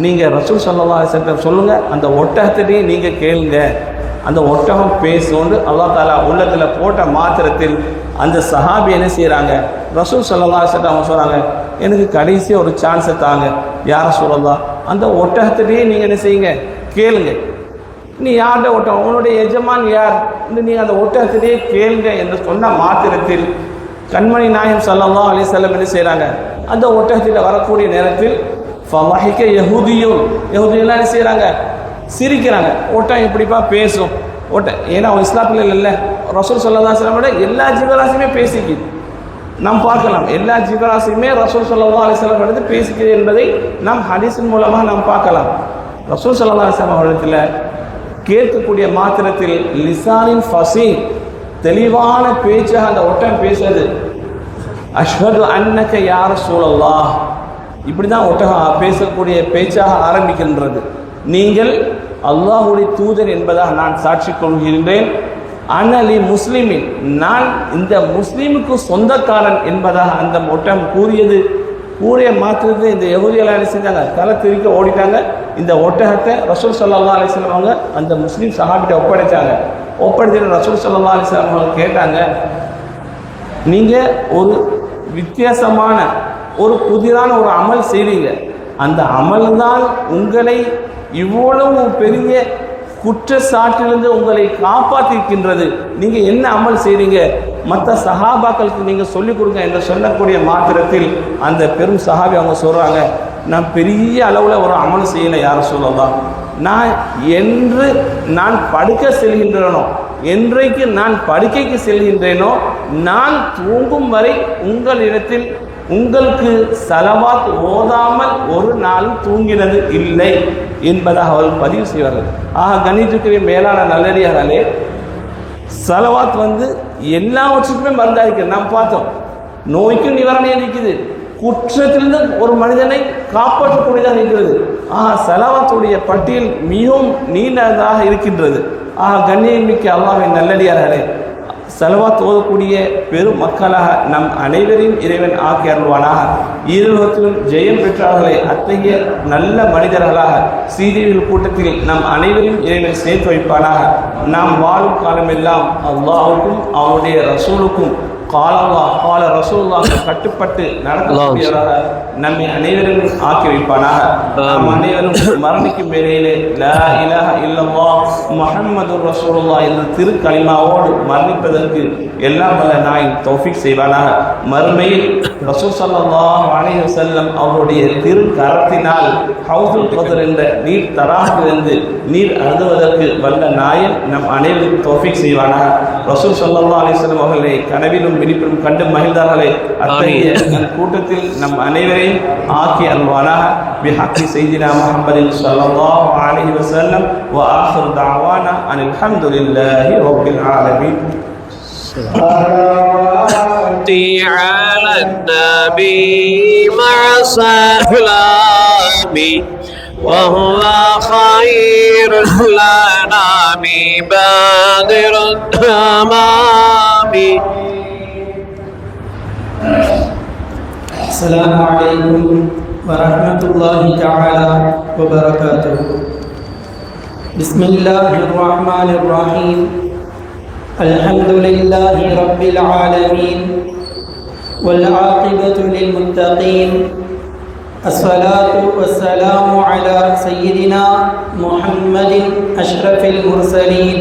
நீங்கள் ரசூல் ஸல்லல்லாஹு அலைஹி வஸல்லம் சொல்லுங்கள், அந்த ஒட்டகத்திலேயே நீங்கள் கேளுங்க, அந்த ஒட்டகம் பேசும் அல்லாஹ் தஆலா உள்ளத்தில் போட்ட மாத்திரத்தில் அந்த சஹாபி என்ன செய்கிறாங்க, ரசூல் ஸல்லல்லாஹு அலைஹி வஸல்லம் அவங்க சொல்கிறாங்க, எனக்கு கடைசியாக ஒரு சான்ஸை தாங்க யா ரசூலல்லாஹ், அந்த ஒட்டகத்திலேயே நீங்கள் என்ன செய்யுங்க, கேளுங்க. நீ யார்கிட்ட ஒட்டகம், உன்னுடைய எஜமான் யார், நீங்கள் அந்த ஒட்டகத்திலேயே கேளுங்க என்று சொன்ன மாத்திரத்தில் கண்மணி நாயகம் ஸல்லல்லாஹு அலைஹி வஸல்லம் என்ன செய்கிறாங்க, அந்த ஒட்டகத்தில் வரக்கூடிய நேரத்தில் ஃபலஹிக யஹூதியும் என்ன செய்கிறாங்க, சிரிக்கிறாங்க. ஒட்டகம் எப்படிப்பா பேசும், ஏன்னா அவன் இஸ்லாத்தில் இல்லை, ரசூல் ஸல்லல்லாஹு அலைஹி வஸல்லம் எல்லா ஜீவராசியுமே பேசிக்குது. நாம் பார்க்கலாம், எல்லா ஜீவராசியுமே ரசூல் ஸல்லல்லாஹு அலைஹி வஸல்லம் எடுத்து பேசிக்குது என்பதை நாம் ஹதீஸின் மூலமாக நாம் பார்க்கலாம். ரசூல் ஸல்லல்லாஹு அலைஹி வஸல்லம் அவரிடத்தில் கேட்கக்கூடிய மாத்திரத்தில் லிசானின் ஃபஸீஹ், தெளிவான பேச்சாக அந்த ஒட்டகம் பேசுறது, அஷ்ஹது அன்னக யா ரசூலல்லாஹ், இப்படி தான் ஒட்டகம் பேசக்கூடிய பேச்சாக ஆரம்பிக்கின்றது. நீங்கள் அல்லாஹ்வுடைய தூதர் என்பதாக நான் சாட்சி கொள்கின்றேன். அனலி முஸ்லிமின், நான் இந்த முஸ்லீமுக்கு சொந்தக்காரன் என்பதாக அந்த ஒட்டகம் கூறியது. கூறிய மாத்திரத்தில் இந்த யஹூதிகள் என்ன செஞ்சாங்க, தலை திரிக்க ஓடிட்டாங்க. இந்த ஒட்டகத்தை ரசூல் ஸல்லல்லாஹு அலைஹி வஸல்லம் அவங்க அந்த முஸ்லீம் சஹாபிட்ட ஒப்படைச்சாங்க. ஒப்படைச்சிட்டு ரசூல் ஸல்லல்லாஹு அலைஹி வஸல்லம் அவங்க கேட்டாங்க, நீங்கள் ஒரு வித்தியாசமான ஒரு புதிதான ஒரு அமல் செய்றீங்க, அந்த அமல் தான் உங்களை இவ்வளவு பெரிய குற்றச்சாட்டிலிருந்து உங்களை காப்பாற்றிருக்கின்றது, நீங்கள் என்ன அமல் செய்றீங்க, மற்ற சஹாபாக்களுக்கு நீங்கள் சொல்லிக் கொடுங்க என்று சொல்லக்கூடிய மாத்திரத்தில் அந்த பெரும் சஹாபி அவங்க சொல்கிறாங்க, நான் பெரிய அளவில் ஒரு அமல் செய்யலை யார சொல்லலாம், நான் என்று நான் படுக்க செல்கின்றேனோ, என்றைக்கு நான் படுக்கைக்கு செல்கின்றேனோ, நான் தூங்கும் வரை உங்களிடத்தில் உங்களுக்கு ஸலவாத் ஓதாமல் ஒரு நாள் தூங்கினது இல்லை என்பதாக அவர்கள் பதிவு செய்வார்கள். ஆக கணித்துக்குரிய மேலான நல்லடியார்களே, ஸலவாத் எல்லாவற்றுக்குமே மருந்தாக இருக்குது. நாம் பார்த்தோம், நோய்க்கும் நிவாரணம் இருக்குது, குற்றத்திலிருந்து ஒரு மனிதனை காப்பாற்றக்கூடியதாக இருக்கிறது. ஆக ஸலவாத்துடைய பட்டியல் மிகவும் நீண்டதாக இருக்கின்றது. ஆக கண்ணியமிக்க அல்லாஹ்வின் நல்லடியார்களே, ஸலவாத் ஓதக்கூடிய பெரும் மக்களாக நம் அனைவரையும் இறைவன் ஆக்கி அருள்வானாக. ஈருலகத்திலும் ஜெயம் பெற்றார்களே அத்தகைய நல்ல மனிதர்களாக சீதேவிகள் கூட்டத்தில் நம் அனைவரையும் இறைவன் சேர்த்து வைப்பானாக. நாம் வாழும் காலமெல்லாம் அல்லாஹ்வுக்கும் அவனுடைய ரசூலுக்கும் கால ரசூலுல்லாஹ் கட்டுப்பட்டு நடக்கக்கூடியவராக நம்மை அனைவரும் ஆக்கி வைப்பானாக. நாம் அனைவரும் மரணிக்கும் வேளையிலே லா இலாஹ இல்லல்லாஹ் முஹம்மதுர் ரசூலுல்லாஹ் என்ற திருக்கலிமாவோடு மரணிப்பதற்கு எல்லாம் வல்ல நாயன் தௌஃபீக் செய்வானாக. மறுமையில் ரசூல் ஸல்லல்லாஹு அலைஹி வஸல்லம் அவருடைய திரு கரத்தினால் ஹவுதுல் கௌதர் என்ற நீர் தராகிலிருந்து நீர் அருந்துவதற்கு வல்ல நாயன் நம் அனைவருக்கும் தௌஃபீக் செய்வானாக. ரசூல் ஸல்லல்லாஹு அலைஹி வஸல்லம் அவர்களை கனவிலும் விழிப்பிலும் கண்டு மகிழ்ந்தார்களே அத்தகைய கூட்டத்தில் நம் அனைவரையும் ஆக்கி அருள்வானாக. பிஹக்கி சய்யிதினா முஹம்மதின் ஸல்லல்லாஹு அலைஹி வஸல்லம் வ ஆகிரு தஅவானா அனில் ஹம்துலில்லாஹி ரப்பில் ஆலமீன். على النبي مع سلامي وهو خير الأنام بادر التمام. السلام عليكم ورحمة الله تعالى وبركاته. بسم الله الرحمن الرحيم. الحمد لله رب العالمين والعاقبة للمتقين. الصلاة والسلام على سيدنا محمد أشرف المرسلين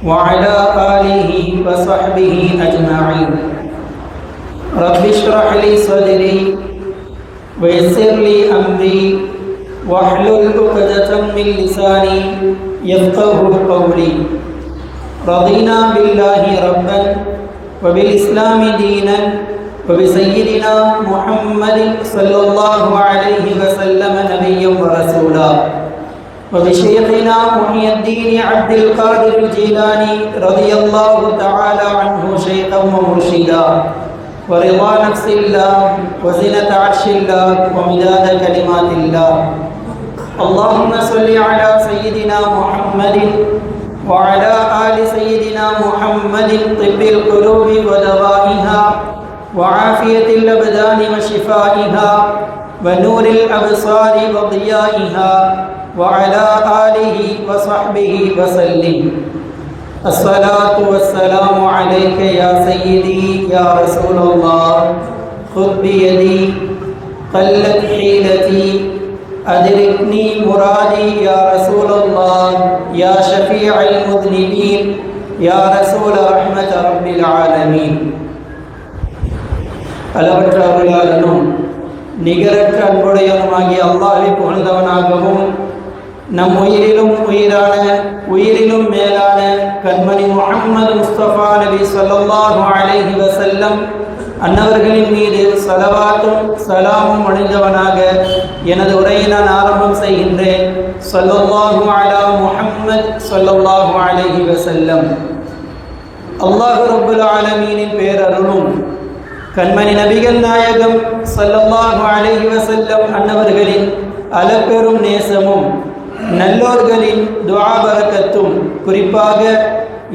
وعلى آله وصحبه أجمعين. رب اشرح لي صدري ويسر لي أمري واحلل عقدة من لساني يفقهوا قولي. رضينا بالله ربا وبالإسلام دينا وبسيدنا محمد صلى الله عليه وسلم نبيا ورسولا وبشيخنا محي الدين عبد القادر الجيلاني رضي الله تعالى عنه شيخا ومرشدا ورضا نفس الله وزنة عرش الله ومداد كلمات الله. اللهم صل على سيدنا محمد وعلى آل سيدنا محمد طب القلوب ودوائها وعافية الأبدان وشفائها ونور الأبصار وضيائها وعلى آله وصحبه وسلم. الصلاة والسلام عليك يا سيدي يا رسول الله. خذ بيدي قلت حيلتي أدركني مرادي يا رسول الله يا شفيع المذنبين يا رسول رحمة رب العالمين. அளவற்ற அருளாளனும் நிகரற்ற அன்புடையவனுமாகிய அல்லாஹ்வை புகழ்ந்தவனாகவும் நம் உயிரிலும் உயிரான உயிரிலும் மேலான கண்மணி முஹம்மது முஸ்தபா நபி ஸல்லல்லாஹு அலைஹி வஸல்லம் அன்னவர்களின் மீது ஸலவாத்தும் ஸலாமும் அணிந்தவனாக எனது உரையை நான் ஆரம்பம் செய்கின்றேன். ஸல்லல்லாஹு அலா முஹம்மத் ஸல்லல்லாஹு அலைஹி வஸல்லம். அல்லாஹ் ரப்புல் ஆலமீனின் பேரருளும் கண்மணி நபிகள் நாயகம் ஸல்லல்லாஹு அலைஹி வஸல்லம் அன்னவர்களின் அளப்பெரும் நேசமும் நல்லோர்களின் துஆ பரக்கத்தும், குறிப்பாக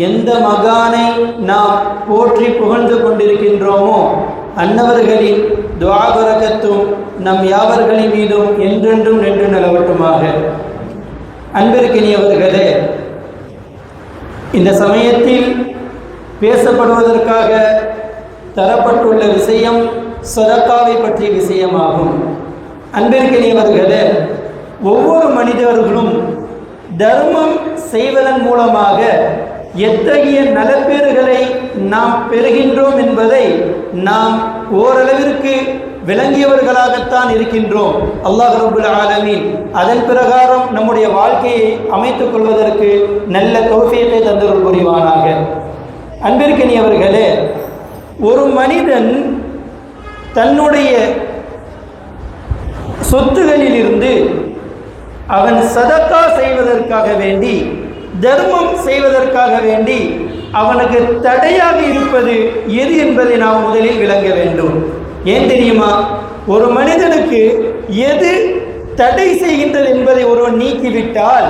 எந்த மகானை நாம் போற்றி புகழ்ந்து கொண்டிருக்கின்றோமோ அன்னவர்களின் துஆ பரக்கத்தும் நம் யாவர்களின் மீதும் என்றென்றும் நின்று நிலவட்டுமாக. அன்பிற்கினியவர்களே, இந்த சமயத்தில் பேசப்படுவதற்காக தரப்பட்டுள்ள விஷயம் சதக்காவை பற்றிய விஷயமாகும். அன்பிற்கினியவர்களே, ஒவ்வொரு மனிதர்களும் தர்மம் செய்வதன் மூலமாக எத்தகைய நலப்பேறுகளை நாம் பெறுகின்றோம் என்பதை நாம் ஓரளவிற்கு விளங்கியவர்களாகத்தான் இருக்கின்றோம். அல்லாஹ் ரப்புல் ஆலமீன் அதன் பிரகாரம் நம்முடைய வாழ்க்கையை அமைத்துக் கொள்வதற்கு நல்ல தௌஃபீகை தந்தருள் புரிவானாக. அன்பிற்கினியவர்களே, ஒரு மனிதன் தன்னுடைய சொத்துகளிலிருந்து அவன் சதக்கா செய்வதற்காக வேண்டி, தர்மம் செய்வதற்காக வேண்டி அவனுக்கு தடையாக இருப்பது எது என்பதை நாம் முதலில் விளங்க வேண்டும். ஏன் தெரியுமா? ஒரு மனிதனுக்கு எது தடை செய்கின்றது என்பதை ஒருவன் நீக்கிவிட்டால்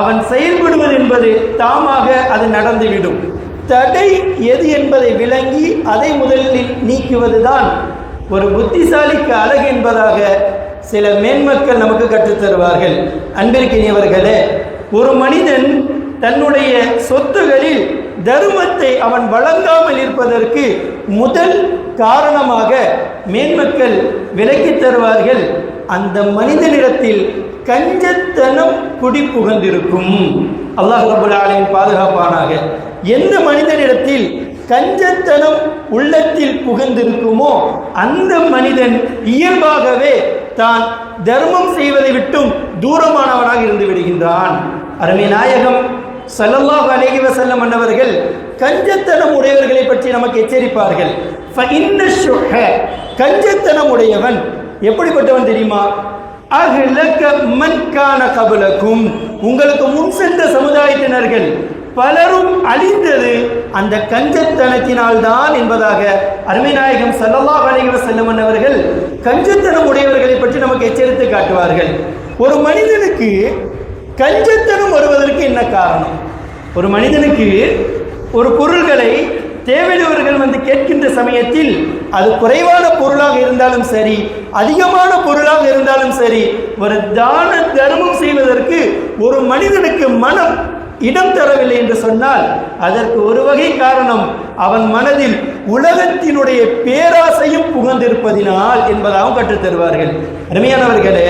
அவன் செயல்படுவது என்பது தாமாக அது நடந்துவிடும். தடை எது என்பதை விளங்கி அதை முதலில் நீக்குவதுதான் ஒரு புத்திசாலிக்கு அழகு என்பதாக சில மேன்மக்கள் நமக்கு கற்றுத்தருவார்கள். அன்பிற்கினியவர்களே, ஒரு மனிதன் தன்னுடைய சொத்துகளில் தர்மத்தை அவன் வழங்காமல் இருப்பதற்கு முதல் காரணமாக மேன்மக்கள் விலக்கி தருவார்கள், அந்த மனிதனிடத்தில் கஞ்சத்தனம் குடி புகழ்ந்திருக்கும். அல்லாஹ் ரப்புல் ஆலமீன் பாதுகாப்பானாக. எந்த மனிதனிடத்தில் கஞ்சத்தனம் உள்ளத்தில் புகுந்திருக்குமோ அந்த மனிதன் இயல்பாகவே தான் தர்மம் செய்வதை விட்டும் தூரமானவனாக இருந்து விடுகின்றான். அருமை நாயகம் ஸல்லல்லாஹு அலைஹி வஸல்லம் அன்னவர்கள் கஞ்சத்தனம் உடையவர்களை பற்றி நமக்கு எச்சரிப்பார்கள். கஞ்சத்தனம் உடையவன் எப்படிப்பட்டவன் தெரியுமா? அஹ்லக மன் கான கபலக்கும், உங்களுக்கு முன் சென்ற சமுதாயத்தினர்கள் பலரும் அழிந்தது அந்த கஞ்சத்தனத்தினால் தான் என்பதாக அருமை நாயகம் ஸல்லல்லாஹு அலைஹி வஸல்லம் அவர்கள் கஞ்சத்தனம் உடையவர்களை பற்றி நமக்கு எச்சரித்து காட்டுவார்கள். ஒரு மனிதனுக்கு கஞ்சத்தனம் வருவதற்கு என்ன காரணம்? ஒரு மனிதனுக்கு ஒரு பொருள்களை தேவையுள்ளவர்கள் வந்து கேட்கின்ற சமயத்தில் அது குறைவான பொருளாக இருந்தாலும் சரி, அதிகமான பொருளாக இருந்தாலும் சரி, ஒரு தான தர்மம் செய்வதற்கு ஒரு மனிதனுக்கு மனம் இடம் தரவில்லை என்று சொன்னால் அதற்கு ஒரு வகை காரணம் அவன் மனதில் உலகத்தினுடைய பேராசையும் புகழ்ந்திருப்பதினால் என்பதாகவும் கற்றுத்தருவார்கள். அருமையானவர்களே,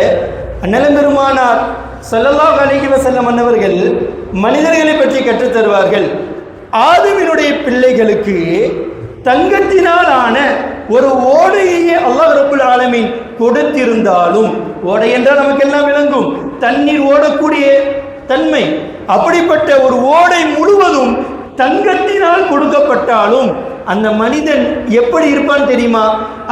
அண்ணலம் பெருமானார் ஸல்லல்லாஹு அலைஹி வஸல்லம் அன்னவர்கள் மனிதர்களை பற்றி கற்றுத்தருவார்கள். ஆதமினுடைய பிள்ளைகளுக்கு தங்கத்தினால் ஆன ஒரு ஓடையே அல்லாஹ் ரப்புல் ஆலமீன் கொடுத்திருந்தாலும், ஓடை என்றால் நமக்கெல்லாம் விளங்கும், தண்ணீர் ஓடக்கூடிய தன்மை, அப்படிப்பட்ட ஒரு ஓடை முழுவதும் தங்கத்தினால் கொடுக்கப்பட்டாலும் அந்த மனிதன் எப்படி இருப்பான் தெரியுமா?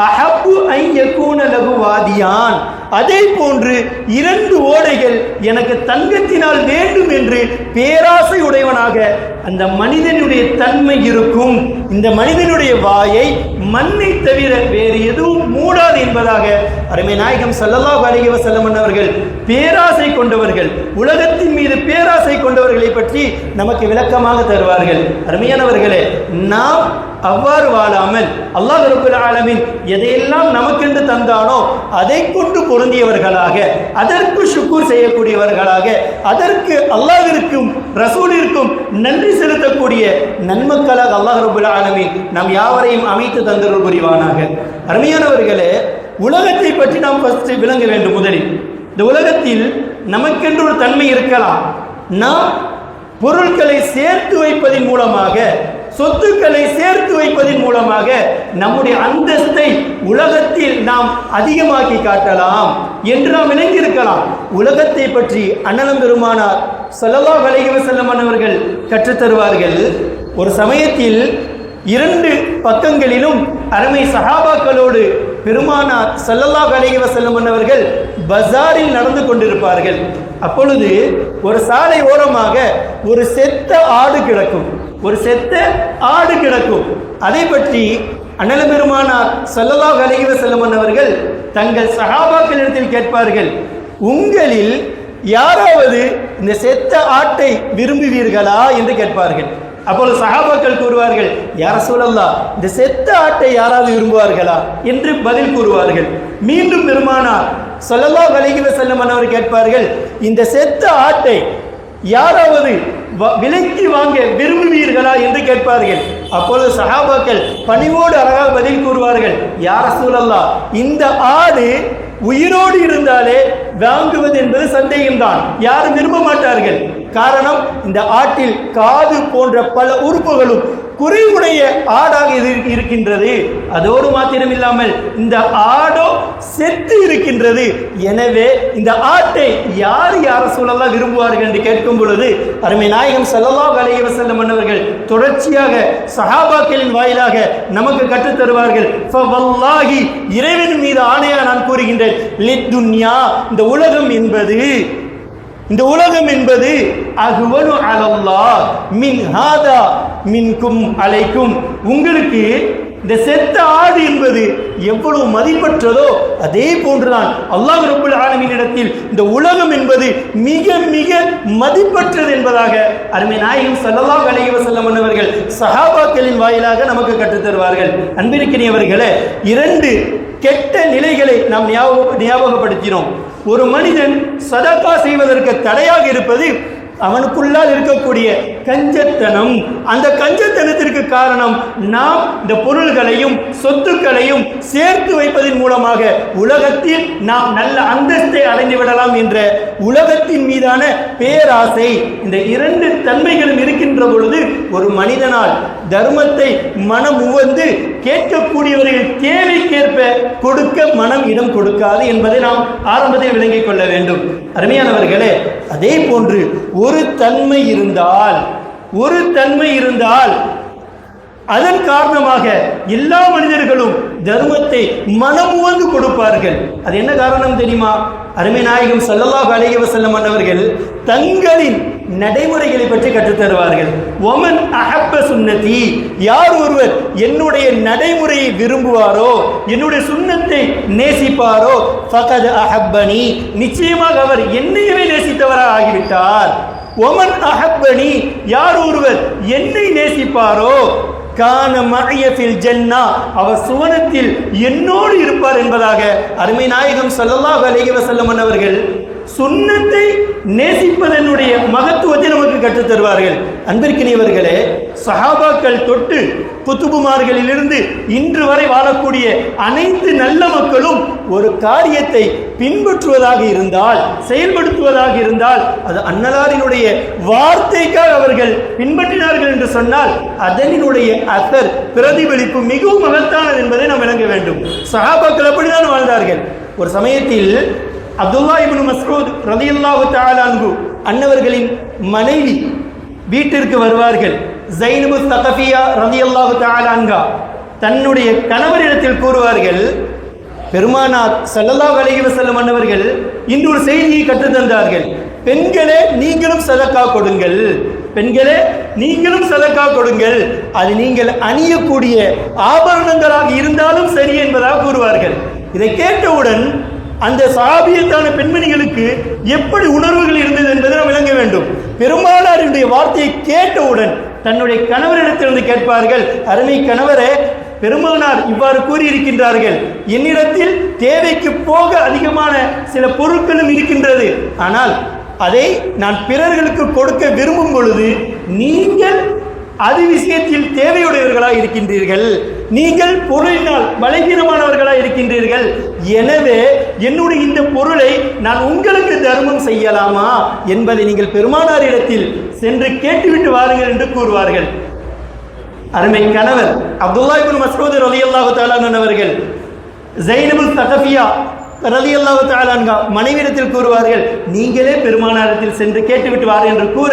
அஹப்பு ஐ யகூன லஹு வாதியான், அதே போன்று 2 ஓடைகள் எனக்கு தங்கத்தினால் வேண்டும் என்று பேராசை உடையவனாக அந்த மனிதனுடைய தன்மை இருக்கும். இந்த மனிதனுடைய வாயை மண்ணை தவிர வேறு எதுவும் மூடாது என்பதாக அருமை நாயகம் ஸல்லல்லாஹு அலைஹி வஸல்லம் அவர்கள் பேராசை கொண்டவர்கள், உலகத்தின் மீது பேராசை கொண்டவர்களை பற்றி நமக்கு விளக்கமாக தருவார்கள். அருமையானவர்களே, நாம் அவ்வாறு வாழாமல் அல்லாஹ் ரப்புல் ஆலமீன் எதையெல்லாம் நமக்கென்று தந்தானோ அதை கொண்டு பொருந்தியவர்களாக, அதற்கு ஷுக்கூர் செய்யக்கூடியவர்களாக, அதற்கு அல்லாஹ்விற்கும் ரசூலிற்கும் நன்றி செலுத்தக்கூடிய நன்மக்களாக அல்லாஹ் ரப்புல் ஆலமீன் நம் யாவரையும் அமைத்து தந்தருள் புரிவானாக. அருமையானவர்களே, உலகத்தை பற்றி நாம் ஃபர்ஸ்ட் விளங்க வேண்டும். முதலில் இந்த உலகத்தில் நமக்கென்று ஒரு தன்மை இருக்கலாம். நாம் பொருட்களை சேர்த்து வைப்பதன் மூலமாக, சொத்துக்களை சேர்த்து வைப்பதன் மூலமாக நம்முடைய அந்தஸ்தை உலகத்தில் நாம் அதிகமாக்கி காட்டலாம் என்று நாம் விளங்கியிருக்கலாம். உலகத்தை பற்றி அண்ணலம் பெருமானார் ஸல்லல்லாஹு அலைஹி வஸல்லம் அவர்கள் கற்றுத்தருவார்கள். ஒரு சமயத்தில் 2 பக்கங்களிலும் அருமை சஹாபாக்களோடு பெருமானார் ஸல்லல்லாஹு அலைஹி வஸல்லம் அவர்கள் பஜாரில் நடந்து கொண்டிருப்பார்கள். அப்பொழுது ஒரு சாலை ஓரமாக ஒரு செத்த ஆடு கிடக்கும், ஒரு செத்த ஆடு கிடக்கும். அதை பற்றி அண்ணல் பெருமானார் ஸல்லல்லாஹு அலைஹி வஸல்லம் அவர்கள் தங்கள் சஹாபாக்களிடத்தில் கேட்பார்கள், உங்களில் யாராவது இந்த செத்த ஆட்டை விரும்புவீர்களா என்று கேட்பார்கள். அப்பொழுது சஹாபாக்கள் கூறுவார்கள், யா ரசூலல்லாஹ், இந்த செத்த ஆட்டை யாராவது விரும்புவார்களா என்று பதில் கூறுவார்கள். மீண்டும் பெருமானார் ஸல்லல்லாஹு அலைஹி வஸல்லம் அவர் கேட்பார்கள், இந்த செத்த ஆட்டை யாராவது விலைக்கு வாங்க விரும்புவீர்களா என்று கேட்பார்கள். அப்பொழுது சஹாபாக்கள் பணிவோடு அழகாக பதில் கூறுவார்கள், யா ரசூலல்லாஹ், இந்த ஆடு உயிரோடு இருந்தாலே வாங்குவது என்பது சந்தேகம்தான், யாரும் விரும்ப மாட்டார்கள். காரணம், இந்த ஆட்டில் காது போன்ற பல உறுப்புகளும் குறைவுடைய ஆடாக இருக்கின்றது. அதோடு மாத்திரம் இல்லாமல் இந்த ஆடோ செத்து இருக்கின்றது. எனவே இந்த ஆட்டை யார் ரசூலல்லாஹ் விரும்புவார்கள் என்று கேட்கும் பொழுது அருமை நாயகம் ஸல்லல்லாஹு அலைஹி வஸல்லம் அவர்கள் தொடர்ச்சியாக சஹாபாக்களின் வாயிலாக நமக்கு கற்றுத் தருவார்கள், ஃபவல்லாஹி, இறைவன் மீது ஆணையாக நான் கூறுகின்றேன், லித்துன்யா, இந்த உலகம் என்பது அஹ்வனு அலல்லாஹ் மின் ஹாதா மின்கும் அலைக்கும், உங்களுக்கு இந்த செத்த ஆடு என்பது எவ்வளவு மதிப்பற்றதோ அதே போன்றுதான் அல்லாஹ் ரப்பல் ஆலமீன் இடத்தில் இந்த உலகம் என்பது மிக மிக மதிப்பற்றது என்பதாக அருமை நாயகம் ஸல்லல்லாஹு அலைஹி வஸல்லம் அவர்கள் சஹாபாக்களின் வாயிலாக நமக்கு கற்றுத் தருவார்கள். அன்பிற்கினியவர்களே, 2 கெட்ட நிலைகளை நாம் ஞாபகப்படுத்தினோம். ஒரு மனிதன் சதகா செய்வதற்கு தடையாக இருப்பது அவனுக்குள்ளால் இருக்கக்கூடிய கஞ்சத்தனம். அந்த கஞ்சத்தனத்திற்கு காரணம் நாம் இந்த பொருள்களையும் சொத்துக்களையும் சேர்த்து வைப்பதன் மூலமாக உலகத்தில் நாம் நல்ல அந்தஸ்தை அடைந்து விடலாம் என்ற உலகத்தின் மீதான பேராசை. இந்த 2 தன்மைகளும் இருக்கின்ற பொழுது ஒரு மனிதனால் தர்மத்தை மனம் உவந்து கேட்கக்கூடியவர்கள் தேவைக்கேற்ப கொடுக்க மனம் இடம் கொடுக்காது என்பதை நாம் ஆரம்பத்தில் விளங்கிக் கொள்ள வேண்டும். அருமையானவர்களே, அதே போன்று ஒரு தன்மை இருந்தால் அதன் காரணமாக எல்லா மனிதர்களும் தர்மத்தை மனமுவந்து கொடுப்பார்கள். அது என்ன காரணம் தெரியுமா? அருமை நாயகம் ஸல்லல்லாஹு அலைஹி வஸல்லம் அவர்கள் தங்களின் நடைமுறைகளை பற்றி கற்றுத் தருவார்கள். ஒமன் அஹப்ப சுன்னதி, யார் ஒருவர் என்னுடைய நடைமுறையை விரும்புவாரோ, என்னுடைய சுன்னத்தை நேசிப்பாரோ, ஃபகத் அஹப்பனி, நிச்சயமாக அவர் என்னையவே நேசித்தவராக ஆகிவிட்டார். ஒமன் அஹப்பனி, யார் ஒருவர் என்னை நேசிப்பாரோ, கான மஅய ஃபில் ஜன்னா, அவர் சுவனத்தில் என்னோடு இருப்பார் என்பதாக அருமை நாயகம் ஸல்லல்லாஹு அலைஹி வஸல்லம் அவர்கள் சுன்னத்தை நேசிப்பதனுடைய மகத்துவத்தை நமக்கு கற்றுத் தருவார்கள். அன்பிற்கினியவர்களே, சஹாபாக்கள் தொட்டு குத்துபுமார்களிலிருந்து இன்று வரை வாழக்கூடிய அனைத்து நல்ல மக்களும் ஒரு காரியத்தை பின்பற்றுவதாக இருந்தால், செயல்படுத்துவதாக இருந்தால், அது அன்னலாரினுடைய வார்த்தைக்காக அவர்கள் பின்பற்றினார்கள் என்று சொன்னால் அதனுடைய அசர், பிரதிபலிப்பு மிகவும் மகத்தானது என்பதை நாம் விளங்க வேண்டும். சஹாபாக்கள் அப்படிதான் வாழ்ந்தார்கள். ஒரு சமயத்தில் அப்துல்லா இப்னு மஸ்ஊத் ரலியல்லாஹு தஆலா அன்ஹு அன்னவர்களின் மனைவி வீட்டிற்கு வருவார்கள். ஸைனபு ஸகஃபியா ரலியல்லாஹு தஆலா அன்ஹா தன்னுடைய கணவரிடத்தில் கூறுவார்கள், பெருமானார் ஸல்லல்லாஹு அலைஹி வஸல்லம் அன்னவர்கள் இன்று ஒரு செய்தியை கற்றுத் தந்தார்கள், பெண்களே நீங்களும் சதக்கா கொடுங்கள், பெண்களே நீங்களும் சதக்கா கொடுங்கள், அது நீங்கள் அணியக்கூடிய ஆபரணங்களாக இருந்தாலும் சரி என்பதாக கூறுவார்கள். இதை கேட்டவுடன் அந்த சஹாபியத்தான பெண்மணிகளுக்கு எப்படி உணர்வுகள் இருந்தது என்பதை நாம் விளங்க வேண்டும். பெருமானாருடைய வார்த்தையை கேட்டவுடன் தன்னுடைய கணவரிடத்திலிருந்து கேட்பார்கள், அருமை கணவரே, பெருமானார் இவ்வாறு கூறியிருக்கின்றார்கள், என்னிடத்தில் தேவைக்கு போக அதிகமான சில பொருட்களும் இருக்கின்றது, ஆனால் அதை நான் பிறர்களுக்கு கொடுக்க விரும்பும் பொழுது நீங்கள் அது விஷயத்தில் தேவையுடையவர்களாக இருக்கின்றீர்கள், நீங்கள் பொருளினால் பலகீனமானவர்களாக இருக்கின்றீர்கள், எனவே என்னுடைய இந்த பொருளை நான் உங்களுக்கு தர்மம் செய்யலாமா என்பதை நீங்கள் பெருமானாரிடத்தில் சென்று கேட்டுவிட்டு வாருங்கள் என்று கூறுவார்கள். அருமை கணவர் அப்துல்லா இப்னு மஸ்ஊத் ரலியல்லாஹு தஆலா அவர்கள் ஸைனபு ஸகஃபியா ரலியல்லாஹு தஆலா அன்ஹா மனைவியிடத்தில் கூறுவார்கள், நீங்களே பெருமானாரிடத்தில் சென்று கேட்டுவிட்டு வாருங்கள் என்று கூற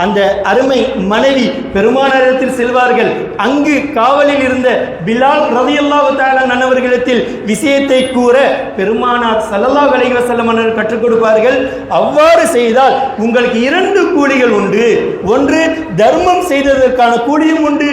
அந்த அருமை மனைவி பெருமானாரிடத்தில் செல்வார்கள். அங்கு காவலில் இருந்த பிலால் ரலியல்லாஹு தஆலா அன்ஹுவிடத்தில் விஷயத்தை கூற பெருமானார் ஸல்லல்லாஹு அலைஹி வஸல்லம் அவர்கள் கற்றுக் கொடுப்பார்கள், அவ்வாறு செய்தால் உங்களுக்கு 2 கூலிகள் உண்டு, ஒன்று தர்மம் செய்ததற்கான கூலியும் உண்டு,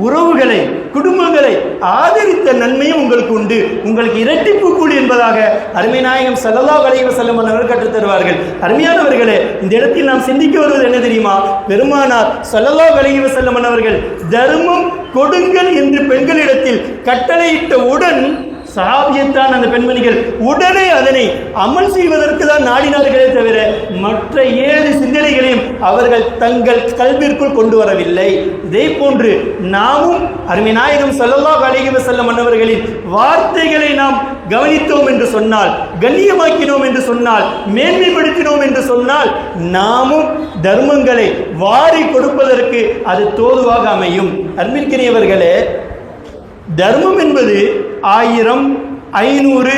உறவுகளை குடும்பங்களை ஆதரித்த நன்மையும் உங்களுக்கு உண்டு, உங்களுக்கு இரட்டிப்பு கூலி என்பதாக அருமை நாயகம் ஸல்லல்லாஹு அலைஹி வஸல்லம் அவர்கள் கற்றுத் தருவார்கள். அருமையானவர்களே, இந்த இடத்தில் நாம் சிந்திக்க வருவது என்ன தெரியுமா? பெருமானார் ஸல்லல்லாஹு அலைஹி வஸல்லம் அவர்கள் தர்மம் கொடுங்கள் என்று பெண்களிடத்தில் கட்டளையிட்டவுடன் சஹாபியத்தான் அந்த பெண்மணிகள் உடனே அதனை அமல் செய்வதற்கு தான் நாடினார்களே தவிர மற்ற 7 சிந்தனைகளையும் அவர்கள் தங்கள் கல்விற்குள் கொண்டு வரவில்லை. இதே போன்று நாமும் அருமை நாயகம் ஸல்லல்லாஹு அலைஹி வஸல்லம் அவர்களின் வார்த்தைகளை நாம் கவனித்தோம் என்று சொன்னால், கண்ணியமாக்கினோம் என்று சொன்னால், மேன்மைப்படுத்தினோம் என்று சொன்னால், நாமும் தர்மங்களை வாரி கொடுப்பதற்கு அது தோதுவாக அமையும். அன்பிற்கினியவர்களே, தர்மம் என்பது 1000, 500,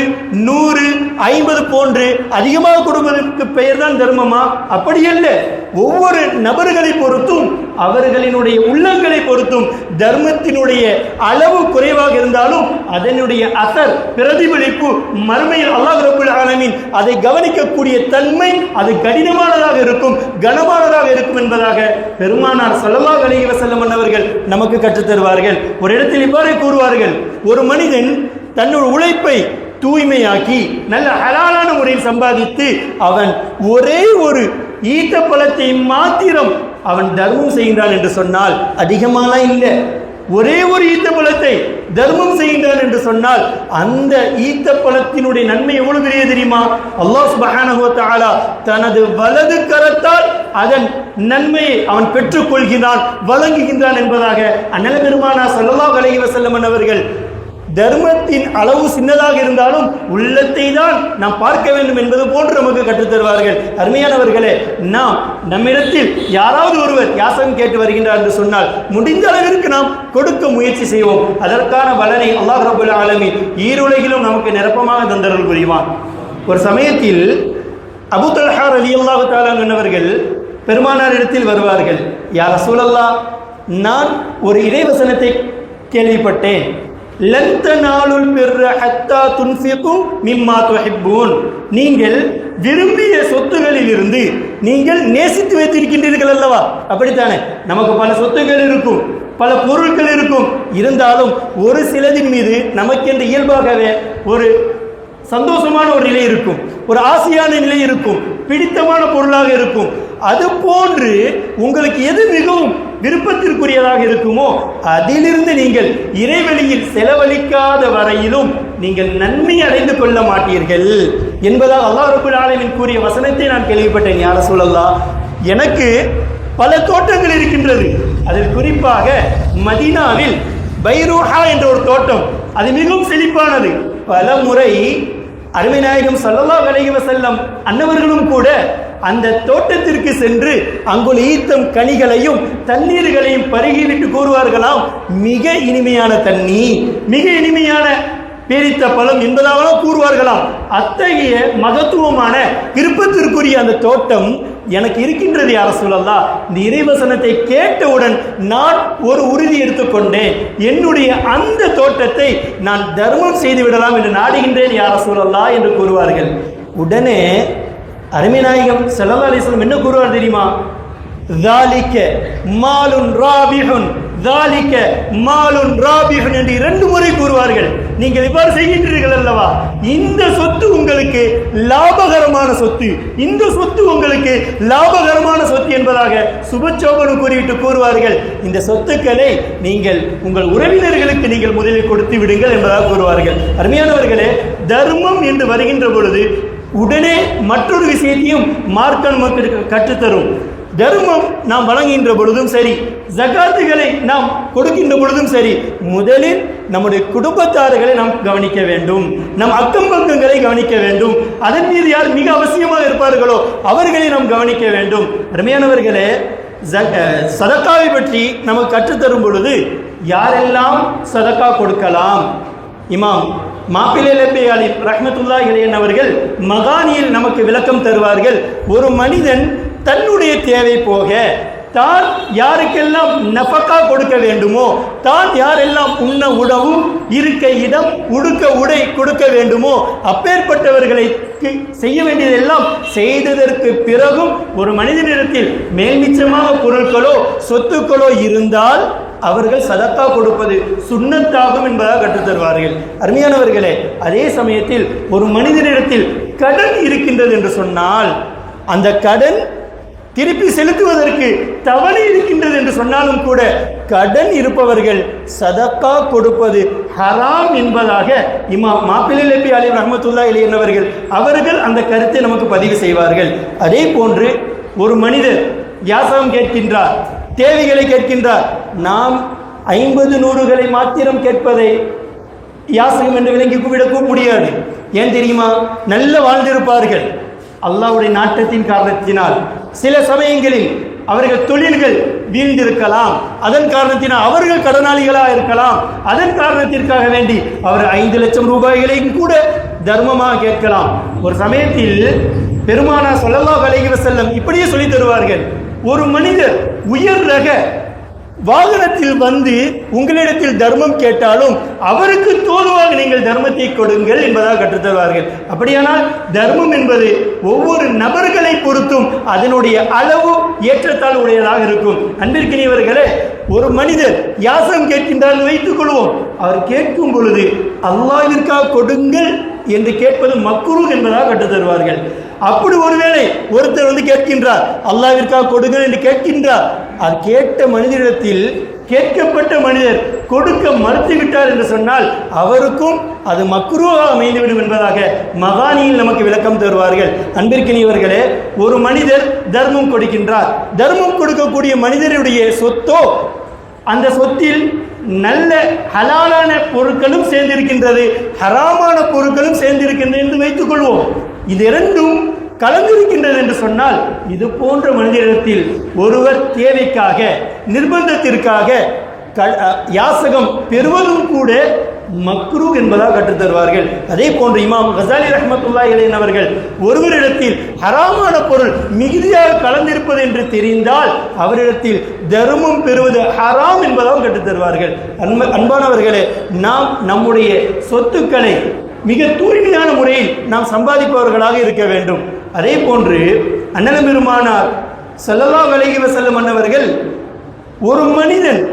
100, 50 போன்று அதிகமாக கொடுப்பதற்கு பெயர் தான் தர்மமா? அப்படி அல்ல. ஒவ்வொரு நபர்களை பொறுத்தும் அவர்களினுடைய உள்ளங்களை பொறுத்தும் தர்மத்தினுடைய அளவு குறைவாக இருந்தாலும் அதனுடைய அசர் பிரதிபலிப்பு மறுமையில் அல்லாஹ் ரப்பல் ஆலமீன் அதை கவனிக்கக்கூடிய தன்மை அது கடினமானதாக இருக்கும், கனமானதாக இருக்கும் என்பதாக பெருமானார் ஸல்லல்லாஹு அலைஹி வஸல்லம் அவர்கள் நமக்கு கற்றுத் தருவார்கள். ஒரு இடத்தில் இவ்வாறு கூறுவார்கள், ஒரு மனிதன் தன்னுடைய உழைப்பை தூய்மையாக்கி நல்ல ஹலாலான முறையில் சம்பாதித்து அவன் ஒரே ஒரு ஈட்ட பழத்தை மாத்திரம் அவன் தர்மம் செய்கின்றான் என்று சொன்னால், அதிகமாலாம் இல்லை, ஒரே ஒரு ஈத்த பழத்தை தர்மம் செய்கின்றான் என்று சொன்னால் அந்த ஈத்த பழத்தினுடைய நன்மை எவ்வளவு பெரிய தெரியுமா? அல்லாஹ் சுப்ஹானஹு வ தஆலா தனது வலது கரத்தால் அதன் நன்மையை அவன் பெற்றுக் கொள்கிறான், வழங்குகின்றான் என்பதாக அன்னல பெருமானார் ஸல்லல்லாஹு அலைஹி வஸல்லம் அவர்கள் தர்மத்தின் அளவு சின்னதாக இருந்தாலும் உள்ளத்தை தான் நாம் பார்க்க வேண்டும் என்பது போன்று நமக்கு கற்றுத் தருவார்கள். அருமையானவர்களே, நாம் நம்மிடத்தில் யாராவது ஒருவர் யாசகம் கேட்டு வருகின்றார் என்று சொன்னால் முடிந்த அளவிற்கு நாம் கொடுக்க முயற்சி செய்வோம். அதற்கான பலனை அல்லாஹ் ரப்பல் ஆலமீன் ஈருலகிலும் நமக்கு நிரப்பமாக தந்தருள் புரிவான். ஒரு சமயத்தில் அபூ தல்ஹா ரலியல்லாஹு தஆலா அன்ஹு பெருமானார் இடத்தில் வருவார்கள். யா ரசூலல்லாஹ், நான் ஒரு இறைவசனத்தை கேள்விப்பட்டேன். லன் தனாலுல் பிர்ர ஹத்தா துன்ஃபிகு மிம்மா துஹிப்பூன். நீங்கள் விரும்பிய சொத்துகளில் இருந்து நீங்கள் நேசித்து வைத்திருக்கின்றீர்கள் அல்லவா? அப்படித்தானே? நமக்கு பல சொத்துக்கள் இருக்கும், பல பொருட்கள் இருக்கும். இருந்தாலும் ஒரு சிலதின் மீது நமக்கென்று இயல்பாகவே ஒரு சந்தோஷமான ஒரு நிலை இருக்கும், ஒரு ஆசையான நிலை இருக்கும், பிடித்தமான பொருளாக இருக்கும். அது போன்று உங்களுக்கு எது மிகவும் விருப்பத்திற்குரியதாக இருக்குமோ அதிலிருந்து நீங்கள் இறைவழியில் செலவழிக்காத வரையிலும் நீங்கள் நன்மை அடைந்து கொள்ள மாட்டீர்கள் என்பதால் அல்லாஹ் ரப்பல் ஆலமீன் கூறிய வசனத்தை நான் கேள்விப்பட்டேன். யா ரசூலல்லாஹ், எனக்கு பல தோட்டங்கள் இருக்கின்றது. அதில் குறிப்பாக மதீனாவில் பைரூஹா என்ற ஒரு தோட்டம், அது மிகவும் செழிப்பானது. பல முறை அருமை நாயகம் ஸல்லல்லாஹு அலைஹி வஸல்லம் அன்னவர்களும் கூட அந்த தோட்டத்திற்கு சென்று அங்குள்ள ஈத்தம் கனிகளையும் தண்ணீர்களையும் பருகிவிட்டு கூறுவார்களாம், மிக இனிமையான தண்ணீர், மிக இனிமையான பேரித்த பழம் என்பதாகவும் கூறுவார்களாம். அத்தகைய மகத்துவமான விருப்பத்திற்குரிய அந்த தோட்டம் எனக்கு இருக்கின்றது யா ரசூலல்லாஹ். இந்த இறைவசனத்தை கேட்டவுடன் நான் ஒரு உறுதி எடுத்துக்கொண்டேன், என்னுடைய அந்த தோட்டத்தை நான் தர்மம் செய்து விடலாம் என்று நாடுகின்றேன் யா ரசூலல்லாஹ் என்று கூறுவார்கள். உடனே அருமை நாயகம் ஸல்லல்லாஹு அலைஹி வஸல்லம் என்ன கூறுவார் தெரியுமா? ذَلِكَ مَالٌ رَابِحٌ ذَلِكَ مَالٌ رَابِحٌ என்று 2 முறை கூறுவார்கள். நீங்கள் இவ்வாறு செய்கின்றீர்கள் அல்லவா, இந்த சொத்து உங்களுக்கு லாபகரமான சொத்து, இந்த சொத்து உங்களுக்கு லாபகரமான சொத்து என்பதாக சுபச்சோபனு கூறிவிட்டு கூறுவார்கள், இந்த சொத்துக்களை நீங்கள் உங்கள் உறவினர்களுக்கு நீங்கள் முதலில் கொடுத்து விடுங்கள் என்பதாக கூறுவார்கள். அருமையானவர்களே, தர்மம் என்று வருகின்ற பொழுது உடனே மற்றொரு விஷயத்தையும் மார்க்கம் நமக்கு கற்றுத்தரும். தர்மம் நாம் வழங்குகின்ற பொழுதும் சரி, ஜகாத்துகளை நாம் கொடுக்கின்ற பொழுதும் சரி, முதலில் நம்முடைய குடும்பத்தார்களை நாம் கவனிக்க வேண்டும், நம் அக்கம் பக்கங்களை கவனிக்க வேண்டும். அதன் மீது யார் மிக அவசியமாக இருப்பார்களோ அவர்களை நாம் கவனிக்க வேண்டும். அருமையானவர்களே, சதக்காவை பற்றி நமக்கு கற்றுத்தரும் பொழுது யாரெல்லாம் சதக்கா கொடுக்கலாம்? இமாம் மாப்பிள்ளை லப்பேயாலி ரஹ்மத்துல்லாஹி அலைஹி அவர்கள் மகானியில் நமக்கு விளக்கம் தருவார்கள். ஒரு மனிதன் தன்னுடைய தேவை போக தான் யாருக்கெல்லாம் நஃபகா கொடுக்க வேண்டுமோ, தான் யாரெல்லாம் உண்ண உணவு, இருக்க இடம், உடுக்க உடை கொடுக்க வேண்டுமோ அப்பேற்பட்டவர்களை செய்ய வேண்டியதெல்லாம் செய்ததற்கு பிறகும் ஒரு மனிதனிடத்தில் மேல்மிச்சமாக பொருட்களோ சொத்துக்களோ இருந்தால் அவர்கள் சதக்கா கொடுப்பது சுன்னத்தாகும் என்பதாக கற்றுத் தருவார்கள். அருமையானவர்களே, அதே சமயத்தில் ஒரு மனிதனிடத்தில் கடன் இருக்கின்றது என்று சொன்னால் அந்த கடன் திருப்பி செலுத்துவதற்கு தவணை இருக்கின்றது என்று சொன்னாலும் கூட கடன் இருப்பவர்கள் சதக்கா கொடுப்பது ஹராம் என்பதாக இமாம் மாப்பிள்ளை லெப்பி அலி ரஹ்மத்துல்லாஹி அலைஹி அவர்கள் அந்த கருத்தை நமக்கு பதிவு செய்வார்கள். அதே போன்று ஒரு மனிதர் யாசகம் கேட்கின்றார், தேவைகளை கேட்கின்றார். நாம் 50-100களை மாத்திரம் கேட்பதை யாசகம் என்று விளங்கி விடவும் முடியாது. ஏன் தெரியுமா? நல்ல வாழ்ந்திருப்பார்கள். அல்லாஹ்வுடைய நாட்டத்தின் காரணத்தினால் சில சமயங்களில் அவர்கள் தொழில்கள் வீழ்ந்திருக்கலாம், அதன் காரணத்தினால் அவர்கள் கடனாளிகளாக இருக்கலாம். அதன் காரணத்திற்காக வேண்டி அவர் 5 லட்சம் ரூபாய்களையும் கூட தர்மமாக கேட்கலாம். ஒரு சமயத்தில் பெருமானார் ஸல்லல்லாஹு அலைஹி வஸல்லம் இப்படியே சொல்லி தருவார்கள், ஒரு மனிதர் உயர் ரக வாகனத்தில் வந்து உங்களிடத்தில் தர்மம் கேட்டாலும் அவருக்கு தோதுவாக நீங்கள் தர்மத்தை கொடுங்கள் என்பதாக கற்றுத்தருவார்கள். அப்படியானால் தர்மம் என்பது ஒவ்வொரு நபர்களை பொறுத்தும் அதனுடைய அளவு ஏற்றத்தாழ் உடையதாக இருக்கும். அன்பிற்கினியவர்களே, ஒரு மனிதர் யாசகம் கேட்கின்றார் வைத்துக் கொள்வோம். அவர் கேட்கும் பொழுது அல்லாஹ்விற்காக கொடுங்கள் என்று கேட்பது மக்ரூஹ் என்பதாக கற்றுத்தருவார்கள். அப்படி ஒருவேளை ஒருத்தர் வந்து கேட்கின்றார், அல்லாஹ்விற்காக கொடுங்கள் என்று கேட்கின்றார், அது கேட்ட மனிதரிடத்தில் கேட்கப்பட்ட மனிதர் கொடுக்க மறுத்துவிட்டார் என்று சொன்னால் அவருக்கும் அது மக்ரூஹாக அமைந்துவிடும் என்பதாக மகானியில் நமக்கு விளக்கம் தருவார்கள். அன்பிற்கினியவர்களே, ஒரு மனிதர் தர்மம் கொடுக்கின்றார். தர்மம் கொடுக்கக்கூடிய மனிதருடைய சொத்தோ அந்த சொத்தில் நல்ல ஹலாலான பொருட்களும் சேர்ந்திருக்கின்றது, ஹராமான பொருட்களும் சேர்ந்திருக்கின்றது என்று வைத்துக் கொள்வோம். இது இரண்டும் கலந்திருக்கின்றது என்று சொன்னால் இது போன்ற மனிதரிடத்தில் ஒருவர் தேவைக்காக நிர்பந்தத்திற்காக யாசகம் பெறுவதும் கூட மக்ரூஹ் என்பதாக கற்றுத்தருவார்கள். அதே போன்று இமாம் கஸாலி ரஹ்மத்துல்லாஹி அலைஹி அவர்கள் ஒருவரிடத்தில் ஹராமான பொருள் மிகுதியாக கலந்திருப்பது என்று தெரிந்தால் அவரிடத்தில் தர்மம் பெறுவது ஹராம் என்பதாக கற்றுத்தருவார்கள். அன்பானவர்களே, நாம் நம்முடைய சொத்துக்களை மிக தூய்மையான முறையில் நாம் சம்பாதிப்பவர்களாக இருக்க வேண்டும். அதே போன்று அண்ணல் பெருமானார் ஸல்லல்லாஹு அலைஹி வஸல்லம் அன்னவர்கள், ஒரு மனிதன்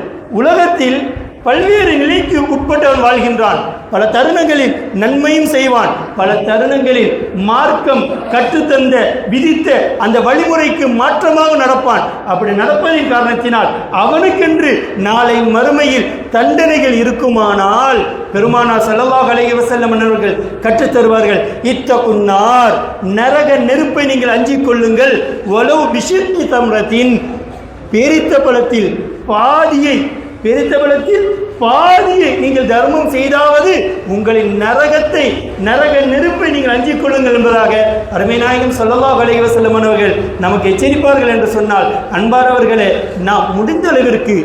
உலகத்தில் பல்வேறு நிலைக்கு உட்பட்டவன் வாழ்கின்றான். பல தருணங்களில் நன்மையும் செய்வான், பல தருணங்களில் மார்க்கம் கற்றுத்தந்த விதித்த அந்த வழிமுறைக்கு மாற்றமாக நடப்பான். அப்படி நடப்பதின் காரணத்தினால் அவனுக்கென்று நாளை மறுமையில் தண்டனைகள் இருக்குமானால் பெருமானார் ஸல்லல்லாஹு அலைஹி வஸல்லம் அவர்கள் கற்றுத்தருவார்கள், இத்தகுன்னார், நரக நெருப்பை நீங்கள் அஞ்சிக் கொள்ளுங்கள், வலவ் பிஷித்தி தம்ரத்தின், பேரித்த பழத்தில் பாதியை நீங்கள் தர்மம் செய்தாவது உங்களின் நரக நெருப்பை நீங்கள் அஞ்சிக் கொள்ளுங்கள் என்பதாக அருமை நாயகம் ஸல்லல்லாஹு அலைஹி வஸல்லம் அவர்கள் நமக்கு எச்சரிப்பார்கள் என்று சொன்னால், அன்பானவர்களே, நாம் முடிந்த அளவிற்கு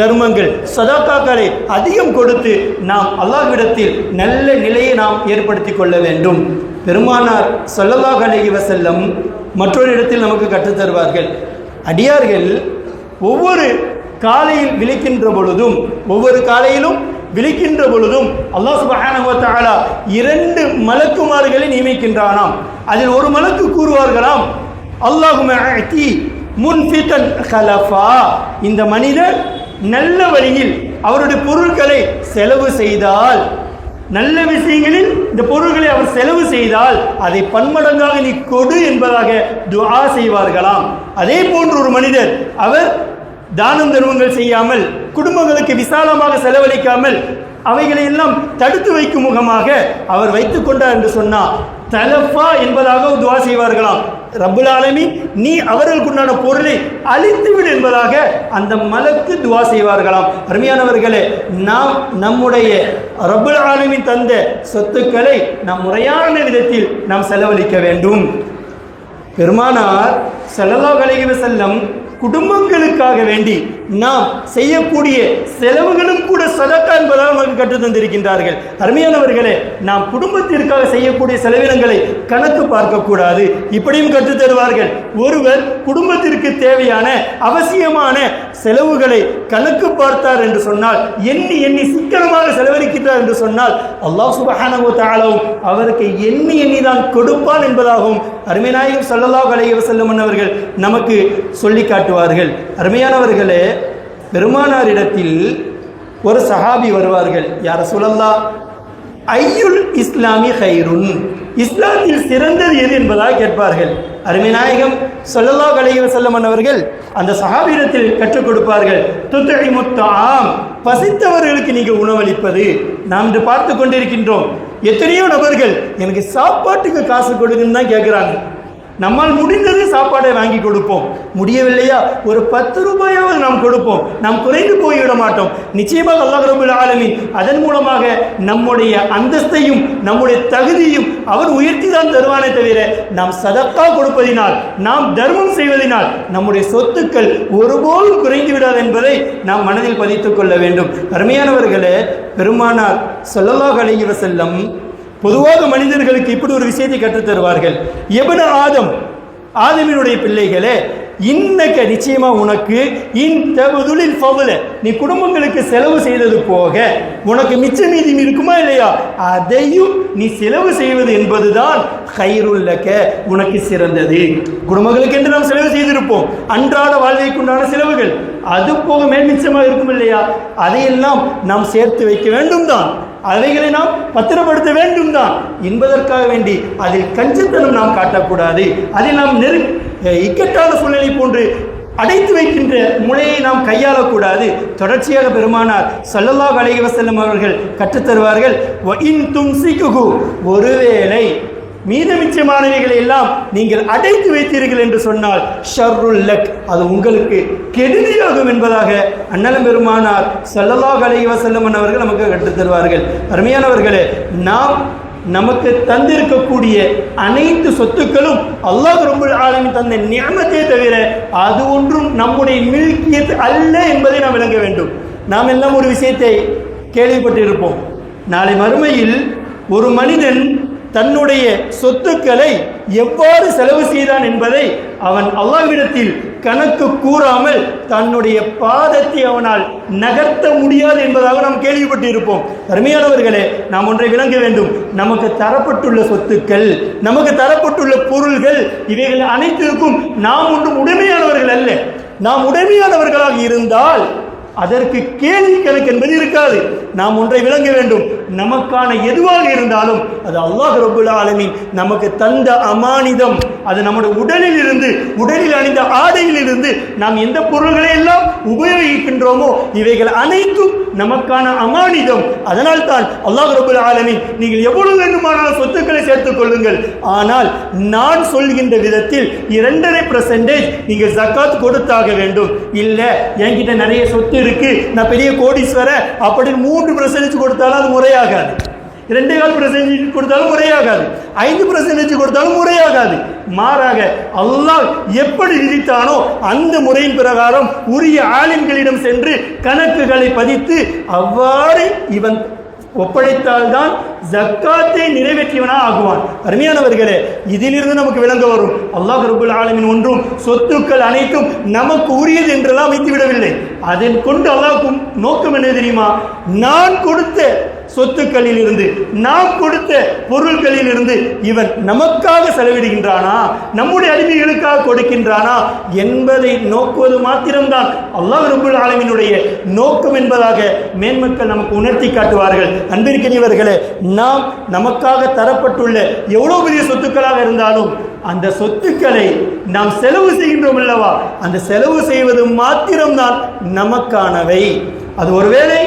தர்மங்கள் சதகாக்களை அதிகம் கொடுத்து நாம் அல்லாஹ்விடத்தில் நல்ல நிலையை நாம் ஏற்படுத்தி கொள்ள வேண்டும். பெருமானார் ஸல்லல்லாஹு அலைஹி வஸல்லம் மற்றொரு இடத்தில் நமக்கு கற்றுத்தருவார்கள், அடியார்கள் ஒவ்வொரு காலையில் விழிக்கின்ற பொழுதும் அல்லாஹ் சுப்ஹானஹு வ தஆலா 2 மலக்குமார்களை நியமிக்கின்றானாம். அதில் ஒரு மலக்கு கூறுவார்களாம், அல்லாஹும்ம அஅதி முன்ஃபிகன் கலஃபா, இந்த மனிதர் நல்ல வழியில் அவருடைய பொருட்களை செலவு செய்தால், நல்ல விஷயங்களில் இந்த பொருள்களை அவர் செலவு செய்தால் அதை பன்மடங்காக நீ கொடு என்பதாக துஆ செய்வார்களாம். அதே போன்று ஒரு மனிதர் அவர் தானம் தர்மங்கள் செய்யாமல், குடும்பங்களுக்கு விசாலமாக செலவழிக்காமல், அவைகளை எல்லாம் தடுத்து வைக்கும் முகமாக அவர் வைத்துக் கொண்டார் என்று சொன்னார், தலஃபா என்பதாக துஆ செய்வார்களாம். ரப்புல் ஆலமீன், நீ அவர்களுக்குண்டான பொருளை அழித்துவிடு என்பதாக அந்த மலக்கு துஆ செய்வார்களாம். அருமையானவர்களே, நாம் நம்முடைய ரப்புல் ஆலமீன் தந்த சொத்துக்களை நாம் முறையான விதத்தில் நாம் செலவழிக்க வேண்டும். பெருமானார் ஸல்லல்லாஹு அலைஹி வஸல்லம் குடும்பங்களுக்காக வேண்டி நாம் செய்யக்கூடிய செலவுகளும் கூட சதக்கா என்பதாக நமக்கு கற்றுத் தந்திருக்கின்றார்கள். அருமையானவர்களே, நாம் குடும்பத்திற்காக செய்யக்கூடிய செலவினங்களை கணக்கு பார்க்கக்கூடாது. இப்படியும் கற்றுத் தருவார்கள், ஒருவர் குடும்பத்திற்கு தேவையான அவசியமான செலவுகளை கணக்கு பார்த்தார் என்று சொன்னால், எண்ணி சிக்கனமாக செலவழிக்கிறார் என்று சொன்னால் அல்லாஹ் சுப்ஹானஹு வ தஆலா அவருக்கு எண்ணி தான் கொடுப்பான் என்பதாகவும் அருமை நாயகம் ஸல்லல்லாஹு அலைஹி வஸல்லம் அவர்கள் நமக்கு சொல்லி காட்டுவார்கள். அருமையானவர்களே, பெருமானாரிடத்தில் ஒரு சஹாபி வருவார்கள். யா ரசூலல்லாஹ், ஐயுல் இஸ்லாமி ஹைருன், இஸ்லாத்தில் சிறந்தது எது என்பதாக கேட்பார்கள். அருமை நாயகம் ஸல்லல்லாஹு அலைஹி வஸல்லம் அவர்கள் அந்த சஹாபியிடத்தில் கற்றுக் கொடுப்பார்கள். துத்இமுத் தஆம், பசித்தவர்களுக்கு நீங்கள் உணவளிப்பது. நாம் இன்று பார்த்து கொண்டிருக்கின்றோம், எத்தனையோ நபர்கள் எனக்கு சாப்பாட்டுக்கு காசு கொடுங்கன்னு தான் கேட்குறாங்க. நம்மால் முடிந்தது சாப்பாடை வாங்கி கொடுப்போம், முடியவில்லையா ஒரு 10 ரூபாயாவது நாம் கொடுப்போம், நாம் குறைந்து போய்விட மாட்டோம். நிச்சயமாக அல்லாஹ் ரப்பல் ஆலமீன் அதன் மூலமாக நம்முடைய அந்தஸ்தையும் நம்முடைய தகுதியும் அவர் உயர்த்தி தான் தருவானே தவிர, நாம் சதக்கா கொடுப்பதினால், நாம் தர்மம் செய்வதனால் நம்முடைய சொத்துக்கள் ஒருபோதும் குறைந்து விடாது என்பதை நாம் மனதில் பதித்துக் கொள்ள வேண்டும். அருமையானவர்களே, பெருமானார் ஸல்லல்லாஹு அலைஹி வஸல்லம் பொதுவாக மனிதர்களுக்கு இப்படி ஒரு விஷயத்தை கற்றுத் தருவார்கள். இப்னு ஆதம், ஆதமினுடைய பிள்ளைகளே, இன்னக்க நிச்சயமா உனக்கு இன்தபதுலில் ஃபضல, நீ குடும்பங்களுக்கு செலவு செய்தது போக உனக்கு மிச்ச மீதி இருக்குமா இல்லையா, அதையும் நீ செலவு செய்வது என்பதுதான் கைருல்லக, உனக்கு சிறந்தது. குடும்பங்களுக்கு என்று நாம் செலவு செய்திருப்போம், அன்றாட வாழ்வைக்குண்டான செலவுகள், அது போக மேல் மிச்சமாக இருக்கும் இல்லையா, அதையெல்லாம் நாம் சேர்த்து வைக்க வேண்டும் தான், அவைகளை நாம் பத்திரப்படுத்த வேண்டும் தான் என்பதற்காக வேண்டி அதில் கஞ்சத்தனம் நாம் காட்டக்கூடாது. அதில் நாம் இக்கட்டான சூழ்நிலை போன்று அடைத்து வைக்கின்ற முறையை நாம் கையாளக்கூடாது. தொடர்ச்சியாக பெருமானார் ஸல்லல்லாஹு அலைஹி வஸல்லம் அவர்கள் கற்றுத்தருவார்கள். ஒருவேளை மீதமிச்சமானவைகளை எல்லாம் நீங்கள் அடைத்து வைத்தீர்கள் என்று சொன்னால் ஷர்ருல் லக், அது உங்களுக்கு கெடுதியாகும் என்பதாக அண்ணலம் பெருமானார் ஸல்லல்லாஹு அலைஹி வஸல்லம் அவர்கள் நமக்கு கற்றுத் தருவார்கள். அருமையானவர்களே, நாம் நமக்கு தந்திருக்கக்கூடிய அனைத்து சொத்துக்களும் அல்லாஹ் ரப்பல் ஆலமீன் தந்த நிஅமத்தை தவிர அது ஒன்றும் நம்முடைய மில்கியத் அல்ல என்பதை நாம் விளங்க வேண்டும். நாம் எல்லாம் ஒரு விஷயத்தை கேள்விப்பட்டிருப்போம், நாளை மறுமையில் ஒரு மனிதன் தன்னுடைய சொத்துக்களை எவ்வாறு செலவு செய்தான் என்பதை அவன் அல்லாஹ்விடத்தில் கணக்கு கூறாமல் தன்னுடைய பாதத்தை அவனால் நகர்த்த முடியாது என்பதாக நாம் கேள்விப்பட்டிருப்போம். அருமையானவர்களே, நாம் ஒன்றை விளங்க வேண்டும், நமக்கு தரப்பட்டுள்ள சொத்துக்கள், நமக்கு தரப்பட்டுள்ள பொருள்கள், இவைகள் அனைத்திற்கும் நாம் ஒன்றும் உடைமையானவர்கள் அல்ல. நாம் உடைமையானவர்களாக இருந்தால் அதற்கு கேள்வி கணக்கு என்பது இருக்காது. நாம் ஒன்றை விளங்க வேண்டும், நமக்கான எதுவாக இருந்தாலும் அது அல்லாஹ் ரப்பல் ஆலமீன் நமக்கு தந்த அமானிதம். அது நம்முடைய உடலில் இருந்து, உடலில் அணிந்த ஆடையில் இருந்து நாம் எந்த பொருள்களை எல்லாம் உபயோகிக்கின்றோமோ இவைகள் அனைத்தும் நமக்கான அமானிதம். அதனால் தான் அல்லாஹ் ரப்பல் ஆலமீன் நீங்கள் எவ்வளவு வேண்டுமானாலும் சொத்துக்களை சேர்த்துக் கொள்ளுங்கள், ஆனால் நான் சொல்கின்ற விதத்தில் 2.5% நீங்கள் ஜக்காத் கொடுத்தாக வேண்டும். இல்லை என்கிட்ட நிறைய சொத்து இருக்கு, நான் பெரிய கோடீஸ்வரர் அப்படின்னு 3% கொடுத்தாலும் அது முறையாகாது, 2.5% கொடுத்தாலும் முறையாகாது, 5% கொடுத்தாலும் முறையாகாது. மாறாக அல்லாஹ் எப்படி விதித்தானோ அந்த முறையின் பிரகாரம் உரிய ஆலிம்களிடம் சென்று கணக்குகளை பதித்து அவ்வாறு இவன் ஒப்படைத்தால்தான் ஜக்காத்தை நிறைவேற்றியவனா ஆகுவான். அருமையானவர்களே, இதிலிருந்து நமக்கு விளங்க வரும், அல்லாஹ் ரப்பல் ஆலமீன் ஒன்றும் சொத்துக்கள் அனைத்தும் நமக்கு உரியது என்றெல்லாம் வைத்துவிடவில்லை. அதன் கொண்டு அல்லாஹ்வுக்கும் நோக்கம் என்ன தெரியுமா, நான் கொடுத்த சொத்துக்களில் இருந்து, நாம் கொடுத்த பொருட்களில் இருந்து இவன் நமக்காக செலவிடுகின்றானா, நம்முடைய அடிமைகளுக்காக கொடுக்கின்றானா என்பதை நோக்குவது மாத்திரம்தான் அல்லாஹ் ரப்பல் ஆலமீனுடைய நோக்கம் என்பதாக மேன்மக்கள் நமக்கு உணர்த்தி காட்டுவார்கள். அன்பிற்கினியவர்களே, நாம் நமக்காக தரப்பட்டுள்ள எவ்வளவு பெரிய சொத்துக்களாக இருந்தாலும் அந்த சொத்துக்களை நாம் செலவு செய்கின்றோம் அல்லவா, அந்த செலவு செய்வது மாத்திரம்தான் நமக்கானவை. அது ஒருவேளை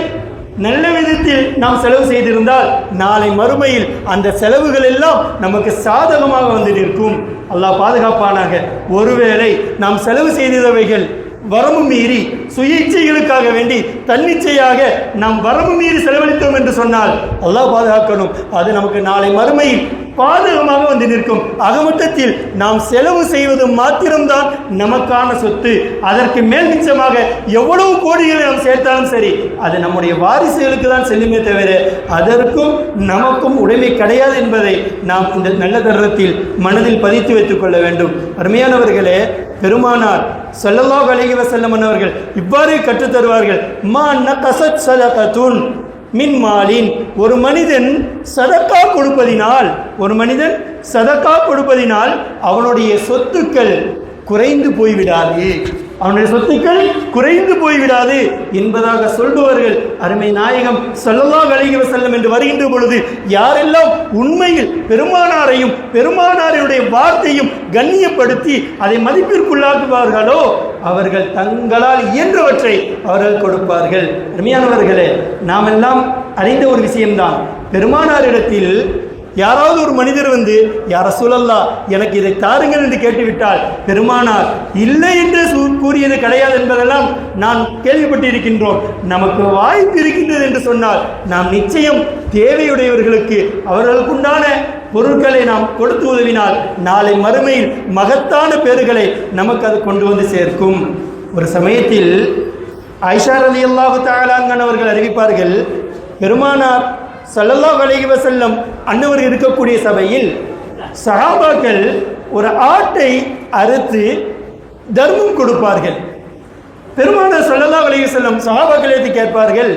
நல்ல விதத்தில் நாம் செலவு செய்திருந்தால் நாளை மறுமையில் அந்த செலவுகள் எல்லாம் நமக்கு சாதகமாக வந்து நிற்கும். அல்லாஹ் பாதுகாப்பானாக. ஒருவேளை நாம் செலவு செய்தவைகள் வரம்பு மீறி சுய இச்சைகளுக்காக வேண்டி தன்னிச்சையாக நாம் வரம்பு மீறி செலவழித்தோம் என்று சொன்னால் அல்லாஹ் பாதுகாக்கணும், அது நமக்கு நாளை மறுமையில் பாதகமாக வந்து நிற்கும். அகமொத்தத்தில் நாம் செலவு செய்வது மாத்திரம்தான் நமக்கான சொத்து. அதற்கு மேல் மிச்சமாக எவ்வளவு கோடிகளை நாம் சேர்த்தாலும் சரி, அது நம்முடைய வாரிசுகளுக்கு தான் செல்லுமே தவிர அதற்கும் நமக்கும் உடைமை கிடையாது என்பதை நாம் இந்த நல்ல தருணத்தில் மனதில் பதித்து வைத்துக் கொள்ள வேண்டும். அருமையானவர்களே, பெருமானார் ஸல்லல்லாஹு அலைஹி வஸல்லம் அவர்கள் இவ்வாறு கற்றுத் தருவார்கள். மா நகஸத் ஸதகத்துன் மின் மாலின், ஒரு மனிதன் சதக்கா கொடுப்பதினால், ஒரு மனிதன் சதக்கா கொடுப்பதினால் அவனுடைய சொத்துக்கள் குறைந்து போய்விடாது. அவனுடைய சொத்துக்கள் குறைந்து போய்விடாது என்பதாக சொல்பவர்கள் அருமை நாயகம் ஸல்லல்லாஹு அலைஹி வஸல்லம் என்று வருகின்ற பொழுது யாரெல்லாம் உண்மையில் பெருமானாரையும் பெருமானாருடைய வார்த்தையும் கண்ணியப்படுத்தி அதை மதிப்பிற்குள்ளாக்குவார்களோ அவர்கள் தங்களால் இயன்றவற்றை அவர்கள் கொடுப்பார்கள். அருமையானவர்களே, நாம் எல்லாம் அறிந்த ஒரு விஷயம்தான். பெருமானாரிடத்தில் யாராவது ஒரு மனிதர் வந்து யா ரசூலல்லாஹ் எனக்கு இதை தாருங்கள் என்று கேட்டுவிட்டால் பெருமானார் இல்லை என்று கூறியது கிடையாது என்பதெல்லாம் நான் கேள்விப்பட்டிருக்கின்றோம். நமக்கு வாய்ப்பு இருக்கின்றது என்று சொன்னால் நாம் நிச்சயம் தேவையுடையவர்களுக்கு அவர்களுக்குண்டான பொருட்களை நாம் கொடுத்து உதவினால் நாளை மறுமையில் மகத்தான பேறுகளை நமக்கு அது கொண்டு வந்து சேர்க்கும். ஒரு சமயத்தில் ஆயிஷா ரலியல்லாஹு தஆலா அன்ஹா அவர்கள் அறிவிப்பார்கள், பெருமானார் ஸல்லல்லாஹு அலைஹி வஸல்லம் அன்னவர் இருக்கக்கூடிய சபையில் சஹாபாக்கள் ஒரு ஆட்டை அறுத்து தர்மம் கொடுப்பார்கள். பெருமானார் ஸல்லல்லாஹு அலைஹி வஸல்லம் சஹாபாக்களை கேட்பார்கள்,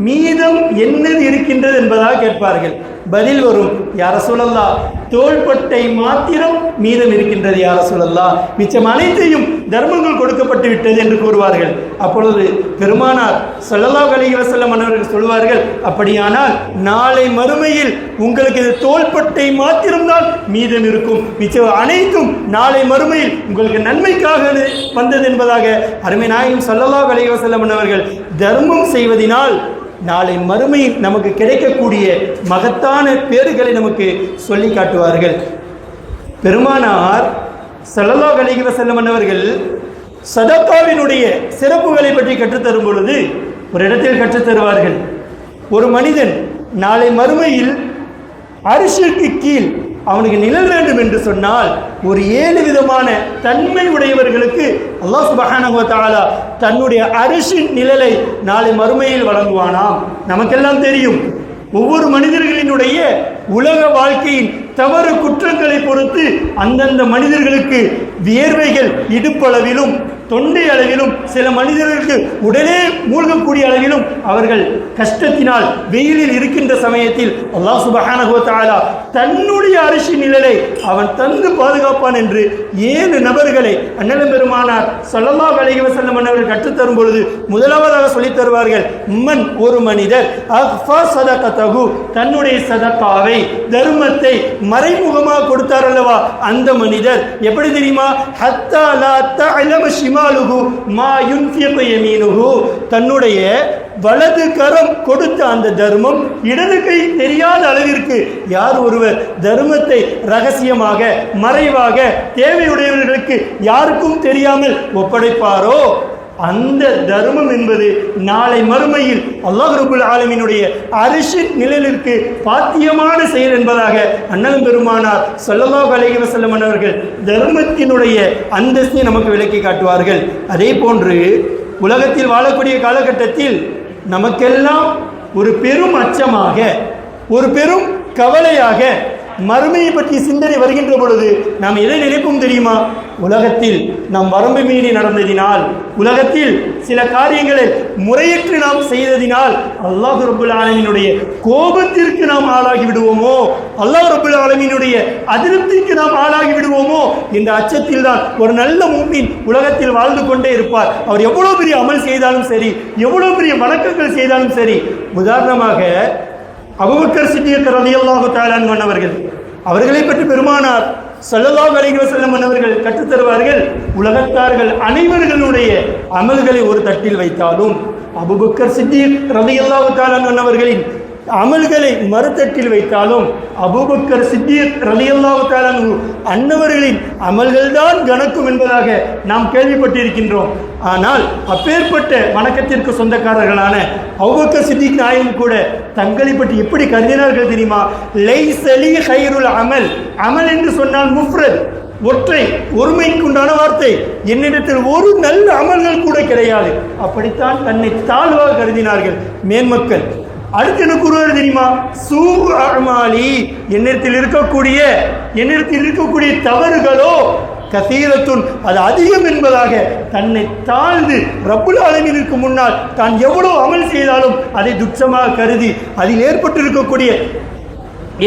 மீதம் என்னது இருக்கின்றது என்பதாக கேட்பார்கள். பதில் வரும், யா ரசூலல்லாஹ் தோள்பட்டை மாத்திரம் மீதம் இருக்கின்றது யா ரசூலல்லாஹ், மிச்சம் அனைத்தையும் தர்மங்கள் கொடுக்கப்பட்டு விட்டது என்று கூறுவார்கள். அப்பொழுது பெருமானார் ஸல்லல்லாஹு அலைஹி வஸல்லம் அவர்கள் சொல்வார்கள், அப்படியானால் நாளை மறுமையில் உங்களுக்கு இது தோள்பட்டை மாத்திரம்தான் மீதம் இருக்கும், மிச்சம் அனைத்தும் நாளை மறுமையில் உங்களுக்கு நன்மைக்காக வந்தது என்பதாக அருமை நாயகம் ஸல்லல்லாஹு அலைஹி வஸல்லம் அவர்கள் தர்மம் செய்வதனால் நாளை மறுமையில் நமக்கு கிடைக்கக்கூடிய மகத்தான பேறுகளை நமக்கு சொல்லி காட்டுவார்கள். பெருமானார் ஸல்லல்லாஹு அலைஹி வஸல்லம் அவர்கள் சதகாவினுடைய சிறப்புகளை பற்றி கற்றுத்தரும் பொழுது ஒரு இடத்தில் கற்றுத்தருவார்கள், ஒரு மனிதன் நாளை மறுமையில் அரிசிக்கு கீழ் அவனுக்கு நிழல் வேண்டும் என்று சொன்னால் ஒரு 7 விதமான தன்மை உடையவர்களுக்கு அல்லாஹ் சுப்ஹானஹு வ தஆலா தன்னுடைய அரிசின் நிழலை நாளை மறுமையில் வழங்குவானாம். நமக்கெல்லாம் தெரியும், ஒவ்வொரு மனிதர்களினுடைய உலக வாழ்க்கையின் தவறு குற்றங்களை பொறுத்து அந்தந்த மனிதர்களுக்கு வியர்வைகள் இடுப்பளவிலும் தொண்டை அளவிலும், சில மனிதர்களுக்கு உடனே மூழ்கக்கூடிய அளவிலும் அவர்கள் கஷ்டத்தினால் வெயிலில் இருக்கின்ற சமயத்தில் அல்லாஹ் சுப்ஹானஹு வ தஆலா தன்னுடைய அரிசி நிழலை அவன் தந்து பாதுகாப்பான் என்று 7 நபர்களை அண்ணலம் பெருமானார் ஸல்லல்லாஹு அலைஹி வஸல்லம் அவர்கள் கற்றுத்தரும் பொழுது முதலாவதாக சொல்லித் தருவார்கள், மன் ஒரு மனிதர் அஃபா சதகதஹு தன்னுடைய சதகாவை தர்மத்தை மறைமுகமாக கொடுத்தார் அல்லவா அந்த மனிதர் எப்படி தெரியுமா, ஹத்தா லா தஅலம ஷிமாலுஹு மா யுன்ஃபிகு யமீனுஹு தன்னுடைய வலது கரம் கொடுத்த அந்த தர்மம் இடது கை தெரியாத அளவிற்கு யார் ஒருவர் தர்மத்தை ரகசியமாக மறைவாக தேவையுடையவர்களுக்கு யாருக்கும் தெரியாமல் ஒப்படைப்பாரோ அந்த தர்மம் என்பது நாளை மறுமையில் அல்லாஹ் ரப்பல் ஆலமீனுடைய அரிஷின் நிழலிற்கு பாத்தியமான செயல் என்பதாக அண்ணலம் பெருமானார் ஸல்லல்லாஹு அலைஹி வஸல்லம் அவர்கள் தர்மத்தினுடைய அந்தஸ்தை நமக்கு விளக்கி காட்டுவார்கள். அதே போன்று உலகத்தில் வாழக்கூடிய காலகட்டத்தில் நமக்கெல்லாம் ஒரு பெரும் அச்சமாக, ஒரு பெரும் கவலையாக மறுமையை பற்றிய சிந்தனை வருகின்ற பொழுது நாம் எதை நினைப்போம் தெரியுமா, உலகத்தில் நாம் வரம்பு மீறி நடந்ததினால், உலகத்தில் சில காரியங்களை முறையற்று நாம் செய்ததினால் அல்லாஹ் ரப்பல் ஆலமீனுடைய கோபத்திற்கு நாம் ஆளாகி விடுவோமோ, அல்லாஹ் ரப்பல் ஆலமீனுடைய அதிருப்திக்கு நாம் ஆளாகி விடுவோமோ என்ற அச்சத்தில் தான் ஒரு நல்ல முஃமின் உலகத்தில் வாழ்ந்து கொண்டே இருப்பார். அவர் எவ்வளவு பெரிய அமல் செய்தாலும் சரி, எவ்வளவு பெரிய வணக்கங்கள் செய்தாலும் சரி. உதாரணமாக அபூபக்கர் சித்திக் ரலியல்லாஹு தஆலா அன்ஹு அவர்களை பற்றி பெருமானார் ஸல்லல்லாஹு அலைஹி வஸல்லம் அவர்கள் கற்றுத்தருவார்கள், உலகத்தார்கள் அனைவர்களுடைய அமல்களை ஒரு தட்டில் வைத்தாலும் அபூபக்கர் சித்திக் ரலியல்லாஹு தஆலா அன்ஹு அவர்களின் அமல்களை மறுதட்டில் வைத்தாலும் அபூபக்கர் சித்திக் ரலியல்லாஹு தஆலா அன்ஹு அன்னவர்களின் அமல்கள் தான் கணக்கும் என்பதாக நாம் கேள்விப்பட்டிருக்கின்றோம். ஆனால் அப்பேற்பட்ட வணக்கத்திற்கு சொந்தக்காரர்களான அபூபக்கர் சித்திக் நாயகம் கூட தங்களை பற்றி எப்படி கருதினார்கள் தெரியுமா, லைஸலி கைருல் அமல், அமல் என்று சொன்னால் முஃப்ரத் ஒற்றை ஒருமைக்குண்டான வார்த்தை, என்னிடத்தில் ஒரு நல்ல அமல்கள் கூட கிடையாது. அப்படித்தான் தன்னை தாழ்வாக கருதினார்கள் மேன்மக்கள். அடுத்து என்ன கூறுவது தெரியுமா, சூ அமாலி என்னிடத்தில் இருக்கக்கூடிய தவறுகளோ கசீரத்துன் அது அதிகம் என்பதாக தன்னை தாழ்ந்து ரப்புல் ஆலமீனுக்கு முன்னால் தான் எவ்வளவு அமல் செய்தாலும் அதை துச்சமாக கருதி அதில் ஏற்பட்டிருக்கக்கூடிய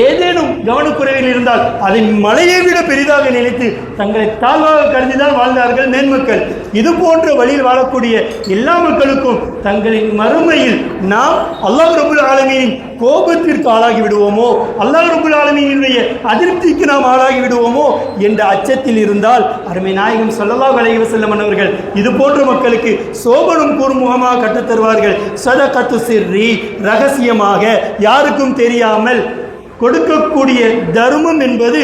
ஏதேனும் கவனக்குறைவில் இருந்தால் அதை மலையை விட பெரிதாக நினைத்து தங்களை தாழ்வாக கருதிதான் வாழ்ந்தார்கள் மேன்மக்கள். இது போன்ற வழியில் வாழக்கூடிய எல்லா மக்களுக்கும் தங்களின் மறுமையில் நாம் அல்லாஹ் ரப்புல் ஆலமீனின் கோபத்திற்கு ஆளாகி விடுவோமோ, அல்லாஹ் ரப்புல் ஆலமீனுடைய அதிருப்திக்கு நாம் ஆளாகி விடுவோமோ என்ற அச்சத்தில் இருந்தால் அருமை நாயகம் ஸல்லல்லாஹு அலைஹி வஸல்லம் அவர்கள் இது போன்ற மக்களுக்கு சோபனம் கூறும் முகமாக கற்றுத்தருவார்கள். சதகத்து சிர்ரி, ரகசியமாக யாருக்கும் தெரியாமல் கொடுக்கக்கூடிய தர்மம் என்பது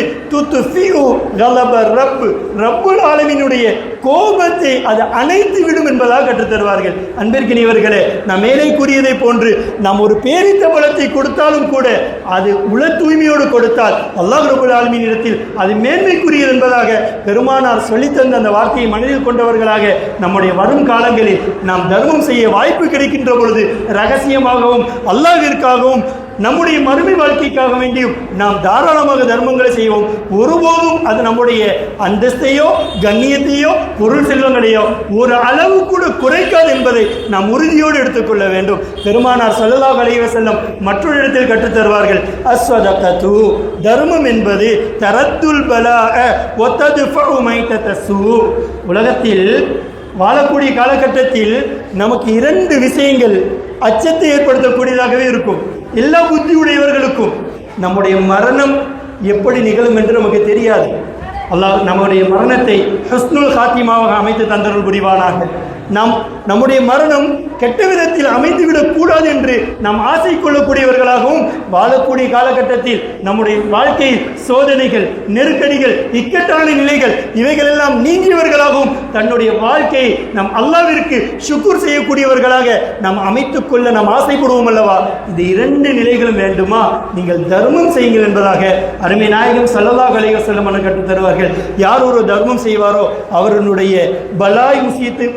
ரப்புல் ஆலமீனுடைய கோபத்தை அது அணைத்து விடும் என்பதாக கற்றுத்தருவார்கள். அன்பிற்கினியவர்களே, நாம் மேலே கூறியதை போன்று நாம் ஒரு பேரித்த பழத்தை கொடுத்தாலும் கூட அது உள தூய்மையோடு கொடுத்தால் அல்லாஹ் ரப்புல் ஆலமீன் இடத்தில் அது மேன்மைக்குரியது என்பதாக பெருமானார் சொல்லித்தந்த அந்த வார்த்தையை மனதில் கொண்டவர்களாக நம்முடைய வரும் காலங்களில் நாம் தர்மம் செய்ய வாய்ப்பு கிடைக்கின்ற பொழுது ரகசியமாகவும் அல்லாஹ்விற்காகவும் நம்முடைய மறுமை வாழ்க்கைக்காக வேண்டியும் நாம் தாராளமாக தர்மங்களை செய்வோம். ஒருபோதும் அது நம்முடைய அந்தஸ்தையோ கண்ணியத்தையோ பொருள் செல்வங்களையோ ஒரு அளவு கூட குறைக்காது என்பதை நாம் உறுதியோடு எடுத்துக்கொள்ள வேண்டும். பெருமானார் ஸல்லல்லாஹு அலைஹி வஸல்லம் மற்றொரு இடத்தில் கற்றுத்தருவார்கள், அஸ்ஸதகது, தர்மம் என்பது தரத்துல் பலாஅ வ தத்ஃபஉ மைத்தத்தஸு. உலகத்தில் வாழக்கூடிய காலகட்டத்தில் நமக்கு 2 விஷயங்கள் அச்சத்தை ஏற்படுத்தக்கூடியதாகவே இருக்கும். எல்லா புத்தியுடையவர்களுக்கும் நம்முடைய மரணம் எப்படி நிகழும் என்று நமக்கு தெரியாது. அல்லாஹ் நம்முடைய மரணத்தை ஹுஸ்னுல் காத்திமாவாக அமைத்து தந்தருள் புரிவானாக. நம்முடைய மரணம் கெட்ட விதத்தில் அமைந்துவிடக் கூடாது என்று நாம் ஆசை கொள்ளக்கூடியவர்களாகவும் வாழக்கூடிய காலகட்டத்தில் நம்முடைய வாழ்க்கையில் சோதனைகள், நெருக்கடிகள், இக்கட்டான நிலைகள் இவைகளெல்லாம் நீங்கியவர்களாகவும் தன்னுடைய வாழ்க்கையை நம் அல்லாஹ்விற்கு ஷுக்ர் செய்யக்கூடியவர்களாக நாம் அமைத்துக் கொள்ள நாம் ஆசைப்படுவோம் அல்லவா? இந்த 2 நிலைகளும் வேண்டுமா? நீங்கள் தர்மம் செய்யுங்கள் என்பதாக அருமை நாயகம் ஸல்லல்லாஹு அலைஹி வஸல்லம் கற்றுத் தருவார்கள். யார் ஒரு தர்மம் செய்வாரோ அவருடைய பலாய்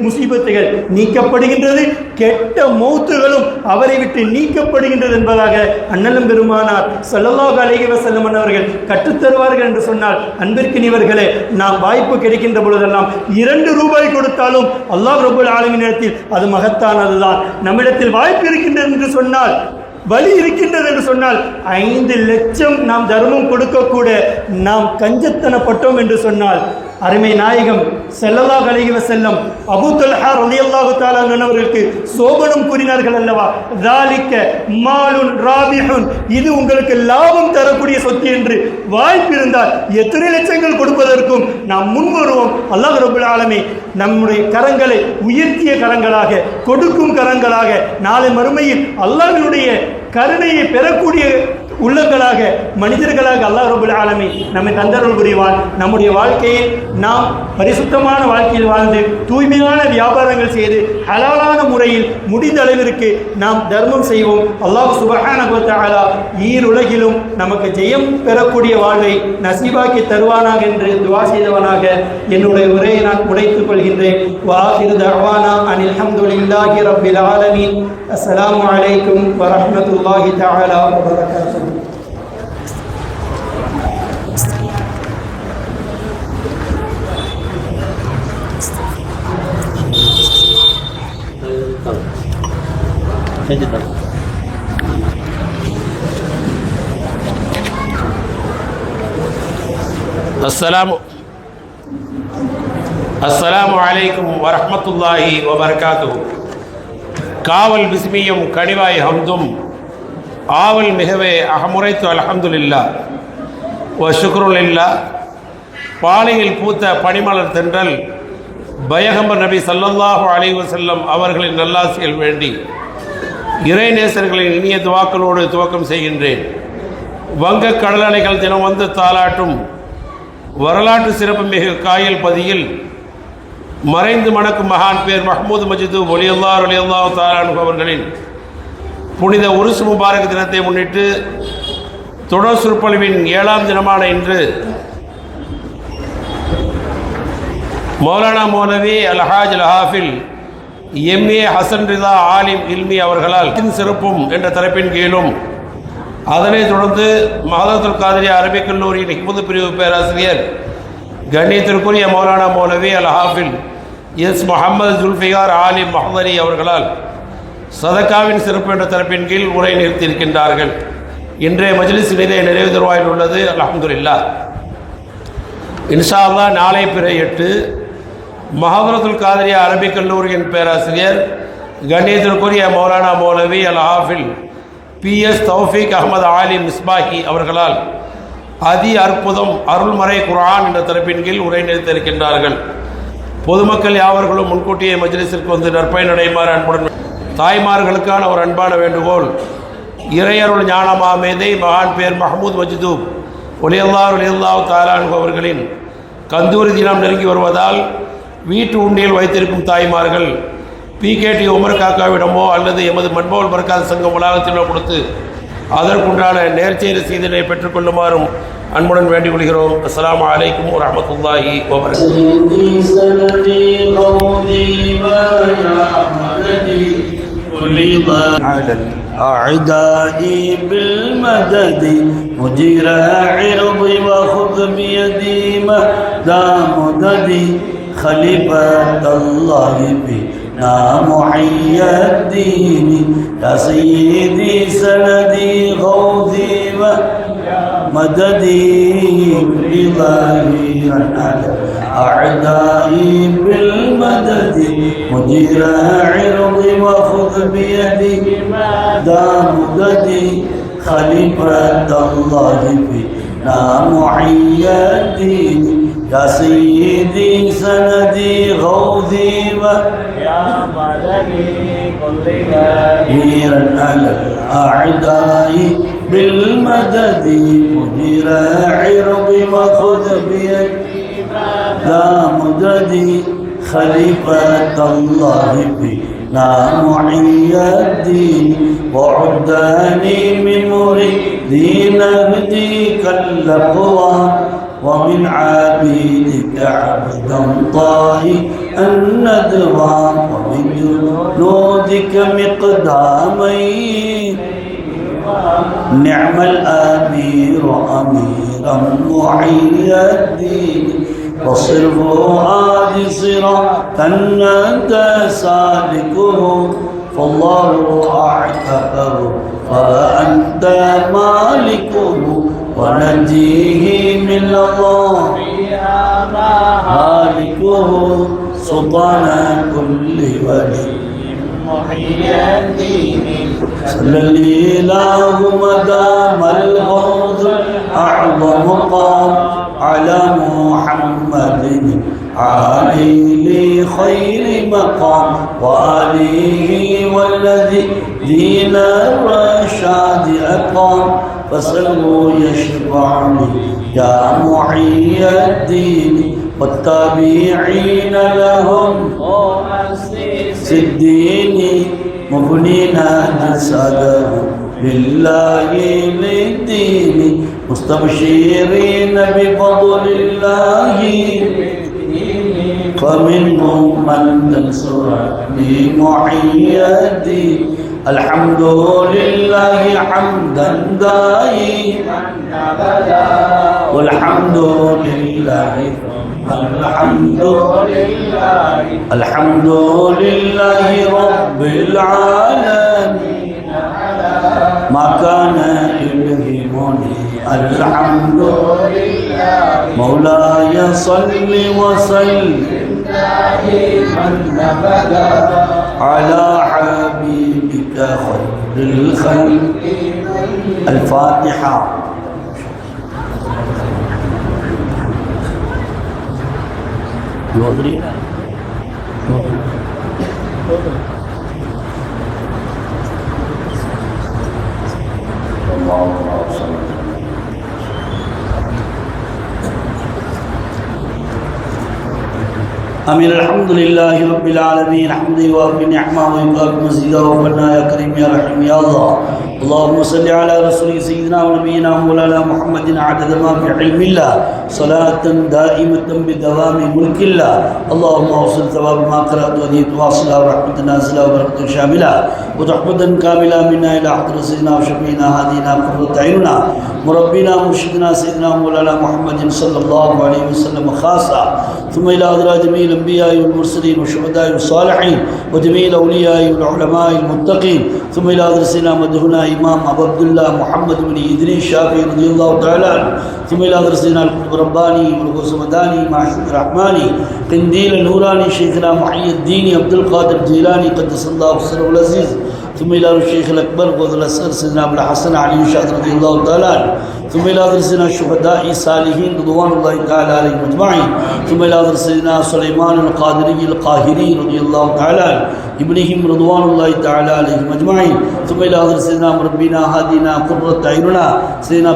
முசீபத்துகள் நீக்கப்படுகின்றது, கெட்ட மௌத்துகளும் அவரை விட்டு நீக்கப்படுகின்றது என்பதாக அண்ணலும் பெருமானார் ஸல்லல்லாஹு அலைஹி வஸல்லம் அவர்கள் கற்றுத்தருவார்கள் என்று சொன்னால், அன்பிற்கினியவர்களே, நாம் வாய்ப்பு கிடைக்கின்ற பொழுதெல்லாம் 2 ரூபாய் கொடுத்தாலும் அல்லாஹ் ரப்புல் ஆலமீனிடத்தில் அது மகத்தானதுதான். நம்மிடத்தில் வாய்ப்பு இருக்கின்றது என்று சொன்னால், வலி இருக்கின்றது என்று சொன்னால் 5 லட்சம் நாம் தர்மம் கொடுக்கக்கூட நாம் கஞ்சத்தனப்பட்டோம் என்று சொன்னால், அருமை நாயகம் ஸல்லல்லாஹு அலைஹி வஸல்லம் அபூ தல்ஹா ரலியல்லாஹு தஆலா அவர்களுக்கு சோபனம் கூறினார்கள் அல்லவா, ذَلِكَ மாலுன் ராபிஹுன், இது உங்களுக்கு லாபம் தரக்கூடிய சொத்து என்று. வாய்ப்பு இருந்தால் எத்தனை லட்சங்கள் கொடுப்பதற்கும் நாம் முன் வருவோம். அல்லாஹ் ரப்புல் ஆலமீன் நம்முடைய கரங்களை உயர்த்திய கரங்களாக, கொடுக்கும் கரங்களாக, நாளை மறுமையில் அல்லாஹ்வினுடைய கருணையை பெறக்கூடிய உள்ளங்களாக, மனிதர்களாக அல்லாஹ் ரப்புல் ஆலமீன் நம்மை தந்தருள் புரிவான். நம்முடைய வாழ்க்கையில் நாம் பரிசுத்தமான வாழ்க்கையில் வாழ்ந்து தூய்மையான வியாபாரங்கள் செய்து ஹலாலான முறையில் முடிந்த அளவிற்கு நாம் தர்மம் செய்வோம். அல்லாஹ் சுப்ஹானஹு வ தஆலா ஈருலகிலும் நமக்கு ஜெயம் பெறக்கூடிய வாழ்வை நசீபாக்கி தருவானாக என்று துஆ செய்தவனாக என்னுடைய உரையை நான் உடைத்துக் கொள்கின்றேன். வஆகிரு தஅவானா அனில் ஹம்துலில்லாஹி ரப்பில் ஆலமீன். அஸ்ஸலாமு அலைக்கும் வ ரஹ்மத்துல்லாஹி தஆலா வ பரகாத்துஹு. அஸ்ஸலாமு அலைக்கும் வரஹ்மத்துல்லாஹி வபரகாத்துஹு. காவல் பிஸ்மியும் கனிவாய் ஹம்தும் ஆவல் மிகவே அகமுறைத்து அல்ஹம்துலில்லாஹ் வ ஷுக்ருலில்லாஹ். பாலையில் பூத்த பனிமலர் தென்றல் பயகம்பர் நபி ஸல்லல்லாஹு அலைஹி வஸல்லம் அவர்களின் நல்லாசிகள் வேண்டி இறைநேசர்களின் இனிய துவாக்களோடு துவக்கம் செய்கின்றேன். வங்க கடலலைகள் தினம் வந்து தாலாட்டும் வரலாற்று சிறப்புமிகு காயல் பதியில் மறைந்து மணக்கும் மகான் பேர் மஹ்மூத் மஜிது ரலியல்லாஹு தஆலா அன்ஹு அவர்களின் புனித உருஸ் முபாரக் தினத்தை முன்னிட்டு தொடர் சொற்பொழிவின் 7ஆம் தினமான இன்று மௌலானா மௌலவி அல்ஹாஜ் அல்-ஹாஃபில் எம்ஏ ஹசன் ரிதா ஆலிம் இல்மி அவர்களால் சிறப்பும் என்ற தலைப்பின் கீழும், அதனைத் தொடர்ந்து மஹதத்துல் காதிரியா அரபிக் கல்லூரியின் ஹிஃபுது பிரிவு பேராசிரியர் கண்ணியத்திற்குரிய மௌலானா மௌலவி அல்-ஹாஃபில் எஸ் முஹம்மது ஜுல்ஃபிகார் ஆலிம் மஹதரி அவர்களால் சதக்காவின் சிறப்பு என்ற தலைப்பின் கீழ் உரை நிறுத்தியிருக்கின்றார்கள். இன்றைய மஜ்லிஸிலே நிறைவு தருவாயில் உள்ளது. அல்ஹம்துலில்லாஹ். இன்ஷா அல்லாஹ் நாளை பிறை 8 மஹதரத்துல் காதரியா அரபிக் கல்லூரியின் பேராசிரியர் கண்ணியத்திற்குரிய மௌலானா மௌலவி அல் ஹாஃபில் PS தௌஃபீக் அஹமது ஆலி மிஸ்பாஹி அவர்களால் அதி அற்புதம் அருள்மறை குர்ஆன் என்ற தலைப்பின் கீழ் உரை நிறுத்தியிருக்கின்றார்கள். பொதுமக்கள் யாவர்களும் முன்கூட்டியே மஜ்லிஸிற்கு வந்து நற்பயன் அடையுமாறு அன்புடன். தாய்மார்களுக்கான ஒரு அன்பான வேண்டுகோள். இறையருள் ஞானமா மேதை மகான் பேர் மஹமூத் மஜ்தூப் ஒலியல்லாஹு தஆலா அவர்களின் கந்தூரி தினம் நெருங்கி வருவதால் வீட்டு உண்டியில் வைத்திருக்கும் தாய்மார்கள் PKT உமர் காக்காவிடமோ அல்லது எமது மன்மோல் மர்காஸ் சங்கம் வளாகத்திலோ கொடுத்து அதற்குண்டான நேர்ச்சை ரசீதினை பெற்றுக்கொள்ளுமாறும் அன்புடன் வேண்டிக் கொள்கிறோம். அஸ்ஸலாமு அலைக்கும் வரஹ்மத்துல்லாஹி வபரகாத்துஹு. أعدائي بالمدد مجير عرضي وخذ بيدي مهدى مددي خليفة الله بنا محي الدين يا سيدي سندي غوثي ومددي لظاهر على أعدائي بالمدد مجير عرضي وخذ بيدي دا مددي خليفة الله بنا محي الدين يا سيدي سندي غوثي ويا مددي كل غيرا على الأعداء بالمدد مدير عرضي وخذ بيدي لا مددي خليفة الله بنا محي الدين وعداني من مريدين اهديك الأقوى ومن عبيدك عبدا طاهي الندوى ومن جنودك مقدامين نعم الأمير أميرا محي الدين وصرف عادي صراطا أنت سالكه فالله أعتقه فأنت مالكه ونجيه من الله مالكه سلطان كل ولي محي الدين صلى الإله مدام الغوث أعظم قام على محمد علي لخير مقام وآله والذي دين الرشاد أقام فسلوا يشفعني يا محي الدين والتابعين لهم الدين مبنين جسدهم لله للدين مستبشرين بفضل الله فمنهم من تنصرني محي الدين الحمد لله حمدا دائما والحمد لله الحمد لله رب العالمين ما كان يلهمني الحمد لله مولاي صل وسلم على حبيبك خير الخلق. الفاتحة. أمين. الحمد لله رب العالمين حمدي وفي نعمة ويقاك مزيدا وفنا يا كريم يا رحيم يا الله. اللهم صل على رسول سيدنا ونبينا مولانا محمد عدد ما في علم الله صلاة دائمة بدوام ملك الله. اللهم اوصل ثواب ما قرأت وديت واصلها ورحمة نازلة وبركة شاملة وتحمدا كاملة منا إلى حضر سيدنا وشفينا هادينا قرة عيننا مربينا مرشدنا سيدنا مولانا محمد صلى الله عليه وسلم خاصة ثم إلى أدرى جميع الأنبياء والمرسلين والشهداء والصالحين وجميع الأولياء والعلماء المتقين ثم إلى أدرى سيدنا مدهنا إمام أبو عبد الله محمد بن إدريس الشافعي رضي الله تعالى عنه ثم إلى حضرة سيدنا القطب الرباني والغوث المداني معشوق الرحماني قنديل النوراني شيخنا محي الدين عبد القادر الجيلاني قدس الله سره العزيز ثم إلى الشيخ الأكبر قدس الأسر سيدنا أبو الحسن علي الشاذ رضي الله تعالى عنه ثم إلى حضرة سيدنا الشهداء الصالحين رضوان الله تعالى عليهم أجمعين ثم إلى حضرة سيدنا سليمان القادري القاهري رضي الله تعالى عنه ابنهم رضوان الله تعالى عليهم أجمعين ثم إلى حضرة سيدنا مربينا هادينا قرة عيننا سيدنا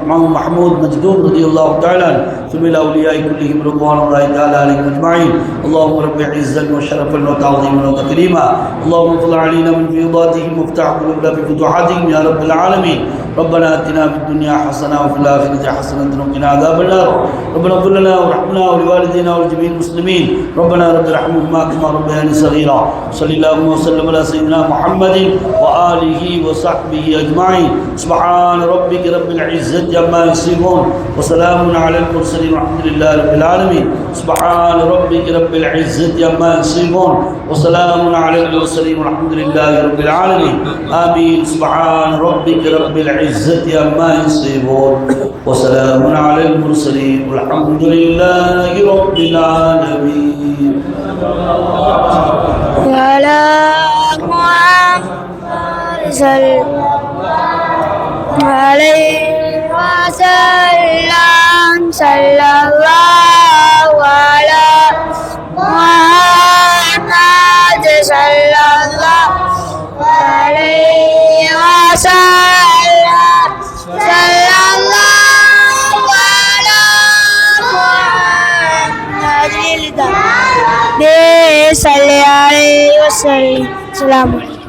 محمود مجدوب رضي الله تعالى عنه ثم إلى أولياء كلهم رضوان الله تعالى عليهم أجمعين اللهم رب عزا وشرفا وتعظيما وتكريما اللهم اطلع علينا من فيضاتهم وافتح قلوبنا بفتوحاتهم يا رب العالمين ربنا آتنا في الدنيا حسنة وفي الآخرة حسنة وقنا عذاب النار ربنا اغفر لنا وارحمنا ولوالدينا ولجميع المسلمين ربنا رب ارحمهما كما ربياني صغيرا صلى الله وسلم على سيدنا محمد وآله وصحبه أجمعين سبحان ربك رب العزة عما يصفون وسلام على المرسلين والحمد لله رب العالمين سبحان ربك رب العزة عما يصفون وسلام على المرسلين والحمد لله رب العالمين آمين سبحان ربك رب العزة عما يصفون وسلام على المرسلين والحمد لله رب العالمين على محمد صلى عليه وسلم صلى الله على محمد صلى الله عليه وسلم صلى الله على محمد صلى عليه وسلم. السلام عليكم.